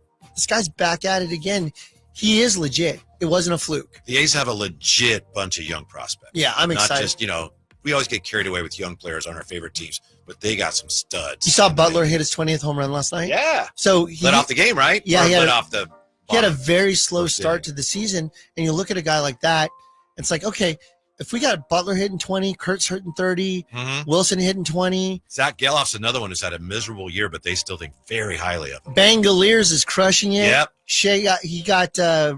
Speaker 5: guy's back at it again. He is legit. It wasn't a fluke.
Speaker 4: The A's have a legit bunch of young prospects.
Speaker 5: Yeah, I'm excited.
Speaker 4: Not just, we always get carried away with young players on our favorite teams, but they got some studs.
Speaker 5: You saw Butler hit his 20th home run last night?
Speaker 4: Yeah.
Speaker 5: So he
Speaker 4: Let off the game, right?
Speaker 5: Yeah,
Speaker 4: Or
Speaker 5: he had
Speaker 4: let
Speaker 5: a-
Speaker 4: off the
Speaker 5: He had a
Speaker 4: bottom.
Speaker 5: very slow
Speaker 4: First
Speaker 5: start
Speaker 4: inning.
Speaker 5: to the season, and you look at a guy like that, it's like, okay, if we got Butler hitting 20, Kurt's hitting 30,
Speaker 4: Mhm.
Speaker 5: Wilson hitting 20,
Speaker 4: Zach Geloff's another one who's had a miserable year, but they still think very highly of him.
Speaker 5: Bangaliers is crushing it.
Speaker 4: Yep.
Speaker 5: Shea got a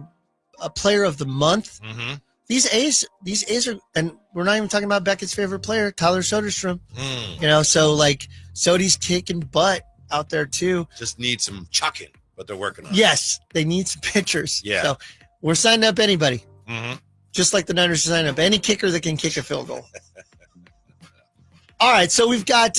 Speaker 5: player of the month.
Speaker 4: Mm-hmm.
Speaker 5: These A's are, and we're not even talking about Beckett's favorite player, Tyler Soderstrom.
Speaker 4: Mm.
Speaker 5: So like Sody's kicking butt out there too.
Speaker 4: Just need some chucking, but they're working on it.
Speaker 5: Yes, they need some pitchers.
Speaker 4: Yeah.
Speaker 5: So we're signing up anybody.
Speaker 4: Mm-hmm.
Speaker 5: Just like the Niners sign up any kicker that can kick a field goal. All right, so we've got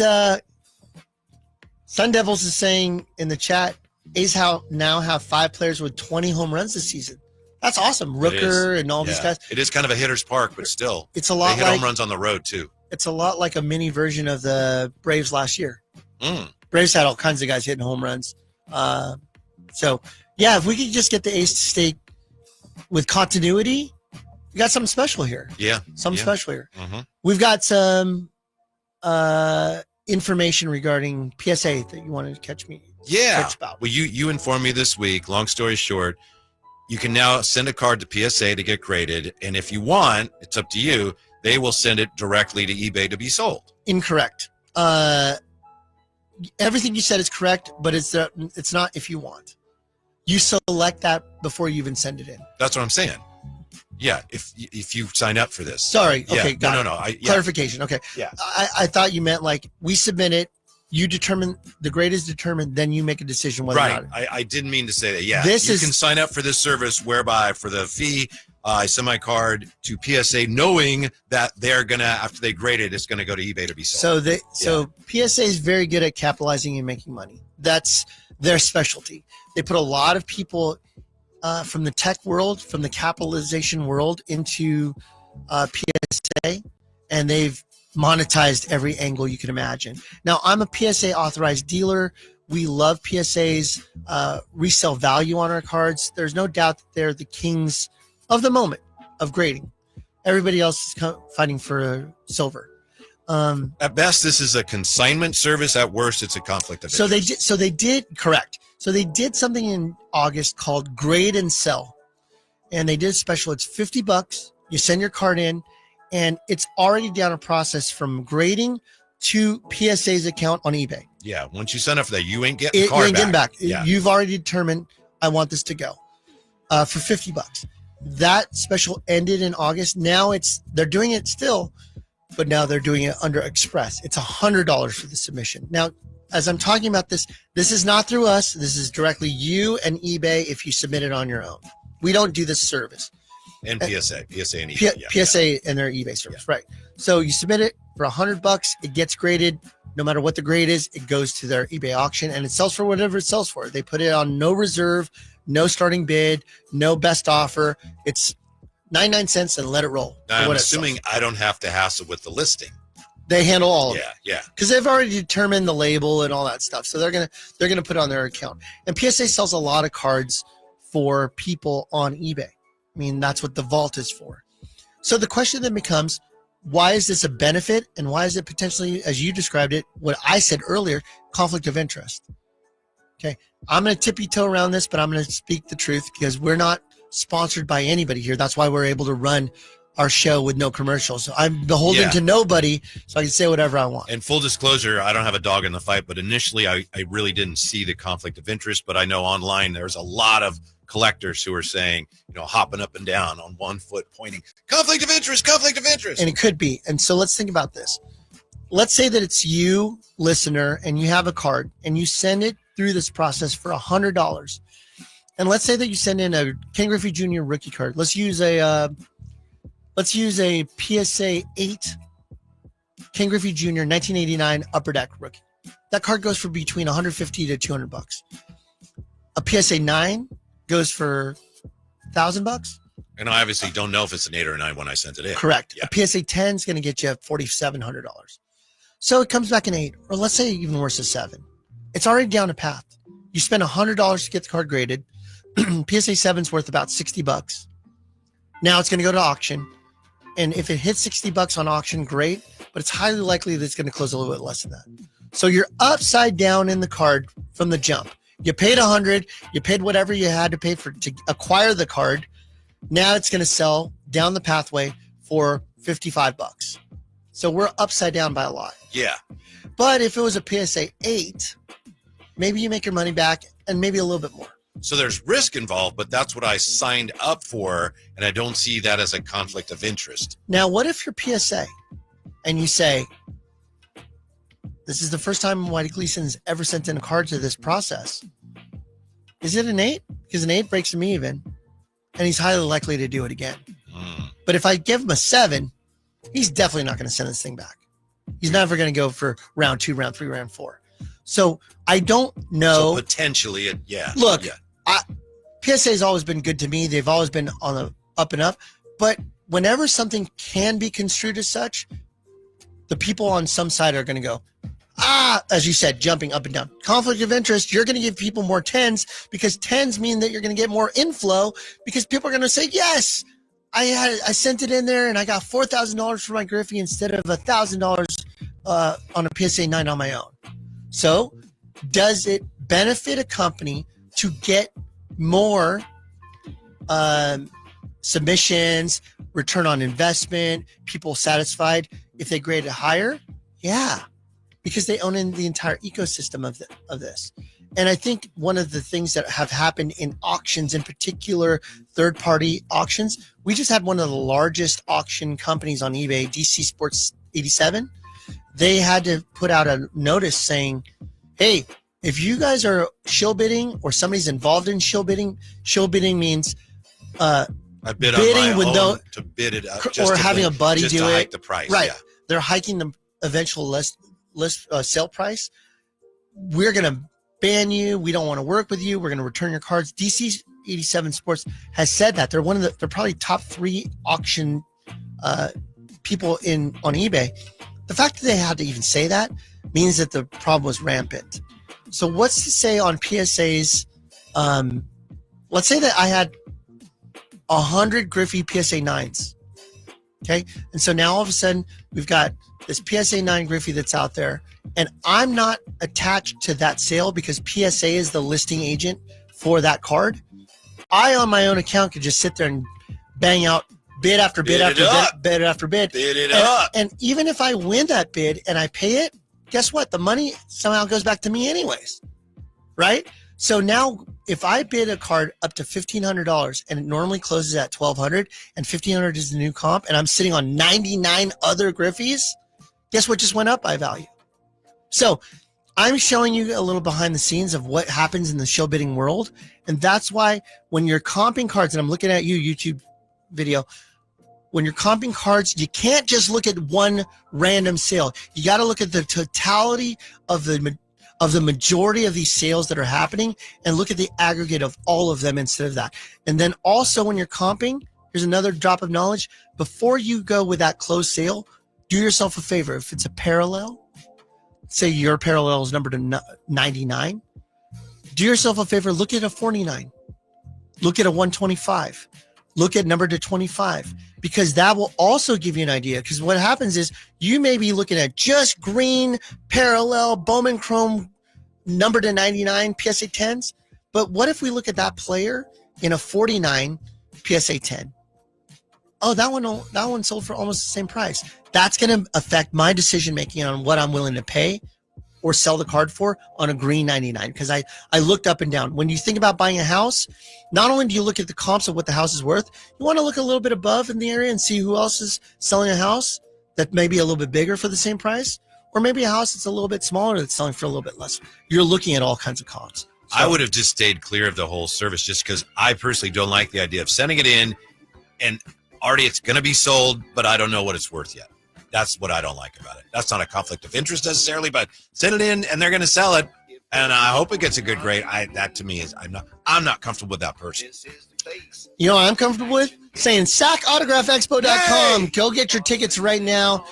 Speaker 5: Sun Devils is saying in the chat, A's now have 5 players with 20 home runs this season. That's awesome. Rooker and all these guys.
Speaker 4: It is kind of a hitter's park, but still.
Speaker 5: It's a
Speaker 4: They
Speaker 5: lot
Speaker 4: hit
Speaker 5: like
Speaker 4: home runs on the road, too.
Speaker 5: it's a lot like a mini version of the Braves last year.
Speaker 4: Mm.
Speaker 5: Braves had all kinds of guys hitting home runs. So yeah, if we could just get the A's to stay with continuity, we got something special here.
Speaker 4: Yeah.
Speaker 5: Something special here.
Speaker 4: Mm-hmm.
Speaker 5: We've got some information regarding PSA that you wanted to catch about.
Speaker 4: Well, you informed me this week. Long story short, you can now send a card to PSA to get graded, and if you want, it's up to you. They will send it directly to eBay to be sold.
Speaker 5: Incorrect. Everything you said is correct, but it's not if you want. You select that before you even send it in.
Speaker 4: That's what I'm saying. Yeah, if you sign up for this.
Speaker 5: Sorry.
Speaker 4: Yeah.
Speaker 5: Okay. Got it.
Speaker 4: No.
Speaker 5: Clarification. Okay.
Speaker 4: Yeah.
Speaker 5: I thought you meant like we submit it, you determine the grade is determined, then you make a decision whether
Speaker 4: Right.
Speaker 5: or not.
Speaker 4: I didn't mean to say that. Yeah.
Speaker 5: This
Speaker 4: you
Speaker 5: is-
Speaker 4: can sign up for this service whereby for the fee, I send my card to PSA knowing that they're going to, after they grade it, it's going to go to eBay to be sold.
Speaker 5: So PSA is very good at capitalizing and making money. That's their specialty. They put a lot of people from the tech world, from the capitalization world into PSA, and they've monetized every angle you can imagine. Now, I'm a PSA authorized dealer. We love PSA's resale value on our cards. There's no doubt that they're the kings of the moment of grading. Everybody else is fighting for silver.
Speaker 4: At best, this is a consignment service. At worst, it's a conflict of interest.
Speaker 5: So they did correct. So they did something in August called grade and sell, and they did a special. It's $50. You send your card in, and it's already down a process from grading to PSA's account on eBay.
Speaker 4: Yeah, once you sign up for that, you ain't getting the
Speaker 5: You
Speaker 4: card
Speaker 5: ain't getting back.
Speaker 4: Yeah.
Speaker 5: You've already determined I want this to go for $50. That special ended in August. Now they're doing it still, but now they're doing it under Express. It's $100 for the submission. Now, as I'm talking about this is not through us. This is directly you and eBay if you submit it on your own. We don't do this service.
Speaker 4: And PSA and eBay.
Speaker 5: PSA and their eBay service, right? So you submit it for $100. It gets graded. No matter what the grade is, it goes to their eBay auction and it sells for whatever it sells for. They put it on no reserve, no starting bid, no best offer. It's 99 cents and let it roll.
Speaker 4: Now, I'm assuming I don't have to hassle with the listing.
Speaker 5: They handle all of it.
Speaker 4: Yeah.
Speaker 5: Because they've already determined the label and all that stuff. So they're gonna put it on their account. And PSA sells a lot of cards for people on eBay. I mean, that's what the vault is for. So the question then becomes, why is this a benefit? And why is it potentially, as you described it, what I said earlier, conflict of interest? Okay. I'm going to tippy toe around this, but I'm going to speak the truth because we're not sponsored by anybody here. That's why we're able to run our show with no commercials. So I'm beholden to nobody, so I can say whatever I want.
Speaker 4: And full disclosure, I don't have a dog in the fight, but initially I really didn't see the conflict of interest. But I know online there's a lot of collectors who are saying, hopping up and down on one foot, pointing, conflict of interest.
Speaker 5: And it could be. And so let's think about this. Let's say that it's you, listener, and you have a card and you send it through this process for $100. And let's say that you send in a Ken Griffey Jr. rookie card. Let's use a PSA 8 Ken Griffey Jr. 1989 Upper Deck rookie. That card goes for between $150 to $200. A PSA 9 goes for $1,000.
Speaker 4: And I obviously don't know if it's an 8 or a 9 when I sent it in.
Speaker 5: Correct.
Speaker 4: Yeah.
Speaker 5: A PSA 10 is going to get you $4,700. So it comes back an 8, or let's say even worse, a 7. It's already down a path. You spend $100 to get the card graded. PSA 7 is worth about $60. Now it's going to go to auction. And if it hits $60 on auction, great. But it's highly likely that it's going to close a little bit less than that. So you're upside down in the card from the jump. You paid $100. You paid whatever you had to pay to acquire the card. Now it's going to sell down the pathway for $55. So we're upside down by a lot.
Speaker 4: Yeah.
Speaker 5: But if it was a PSA 8, maybe you make your money back and maybe a little bit more.
Speaker 4: So there's risk involved, but that's what I signed up for, and I don't see that as a conflict of interest.
Speaker 5: Now, what if you're PSA and you say, this is the first time Whitey Gleason's ever sent in a card to this process. Is it an 8? Because an 8 breaks him even, and he's highly likely to do it again. But if I give him a 7, he's definitely not going to send this thing back. He's never going to go for round 2, round 3, round 4. So I don't know.
Speaker 4: So potentially,
Speaker 5: Look, PSA has always been good to me. They've always been on the up and up. But whenever something can be construed as such, the people on some side are going to go, as you said, jumping up and down. Conflict of interest, you're going to give people more 10s because 10s mean that you're going to get more inflow because people are going to say, yes, I sent it in there and I got $4,000 for my Griffey instead of $1,000 on a PSA 9 on my own. So does it benefit a company to get more submissions, return on investment, people satisfied if they grade it higher? Yeah, because they own in the entire ecosystem of this. And I think one of the things that have happened in auctions, in particular third-party auctions, we just had one of the largest auction companies on eBay, DC Sports 87. They had to put out a notice saying, hey, if you guys are shill bidding or somebody's involved in shill bidding means
Speaker 4: I bid
Speaker 5: bidding
Speaker 4: on
Speaker 5: with
Speaker 4: my own to bid it up,
Speaker 5: or having a buddy
Speaker 4: just
Speaker 5: do
Speaker 4: to
Speaker 5: it.
Speaker 4: hike the price.
Speaker 5: Right.
Speaker 4: Yeah.
Speaker 5: They're hiking the eventual list sale price. We're going to ban you. We don't want to work with you. We're going to return your cards. DC 87 Sports has said that. They're they're probably top 3 auction people on eBay. The fact that they had to even say that means that the problem was rampant. So what's to say on PSAs? Let's say that I had 100 Griffey PSA 9s. Okay. And so now all of a sudden we've got this PSA 9 Griffey that's out there, and I'm not attached to that sale because PSA is the listing agent for that card. I, on my own account, could just sit there and bang out bid after bid after bid after bid.
Speaker 4: Bid it up.
Speaker 5: And even if I win that bid and I pay it, guess what? The money somehow goes back to me anyways, right? So now if I bid a card up to $1,500 and it normally closes at $1,200 and $1,500 is the new comp and I'm sitting on 99 other Griffies, guess what just went up by value? So I'm showing you a little behind the scenes of what happens in the show bidding world. And that's why when you're comping cards, and I'm looking at you, YouTube video, when you're comping cards, you can't just look at one random sale. You got to look at the totality of the majority of these sales that are happening and look at the aggregate of all of them instead of that. And then also when you're comping, here's another drop of knowledge. Before you go with that closed sale, do yourself a favor. If it's a parallel, say your parallel is numbered to 99, do yourself a favor, look at a 49, look at a 125, look at number to 25, because that will also give you an idea. Because what happens is you may be looking at just green, parallel, Bowman Chrome, number to 99 PSA 10s. But what if we look at that player in a 49 PSA 10? Oh, that one sold for almost the same price. That's going to affect my decision making on what I'm willing to pay or sell the card for on a green 99. Because I looked up and down. When you think about buying a house, not only do you look at the comps of what the house is worth, you want to look a little bit above in the area and see who else is selling a house that may be a little bit bigger for the same price, or maybe a house that's a little bit smaller that's selling for a little bit less. You're looking at all kinds of comps. So,
Speaker 4: I would have just stayed clear of the whole service just because I personally don't like the idea of sending it in and already it's going to be sold, but I don't know what it's worth yet. That's what I don't like about it. That's not a conflict of interest necessarily, but send it in and they're going to sell it. And I hope it gets a good grade. That to me is, I'm not comfortable with that person.
Speaker 5: You know what I'm comfortable with? Saying SacAutographExpo.com. Go get your tickets right now.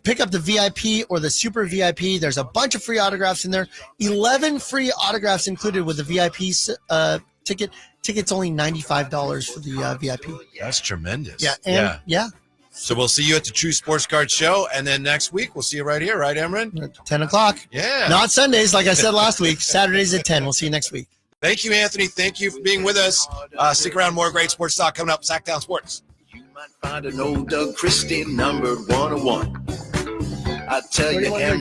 Speaker 5: Pick up the VIP or the super VIP. There's a bunch of free autographs in there. 11 free autographs included with the VIP ticket. Ticket's only $95 for the VIP.
Speaker 4: That's tremendous.
Speaker 5: Yeah. And yeah.
Speaker 4: So we'll see you at the True Sports Card Show. And then next week, we'll see you right here. Right, Imran?
Speaker 5: 10 o'clock.
Speaker 4: Yeah.
Speaker 5: Not Sundays, like I said last week. Saturdays at 10. We'll see you next week.
Speaker 4: Thank you, Anthony. Thank you for being with us. Stick around. More great sports talk coming up. Sacktown Sports.
Speaker 2: You might find an old Doug Christie numbered 101. I tell you,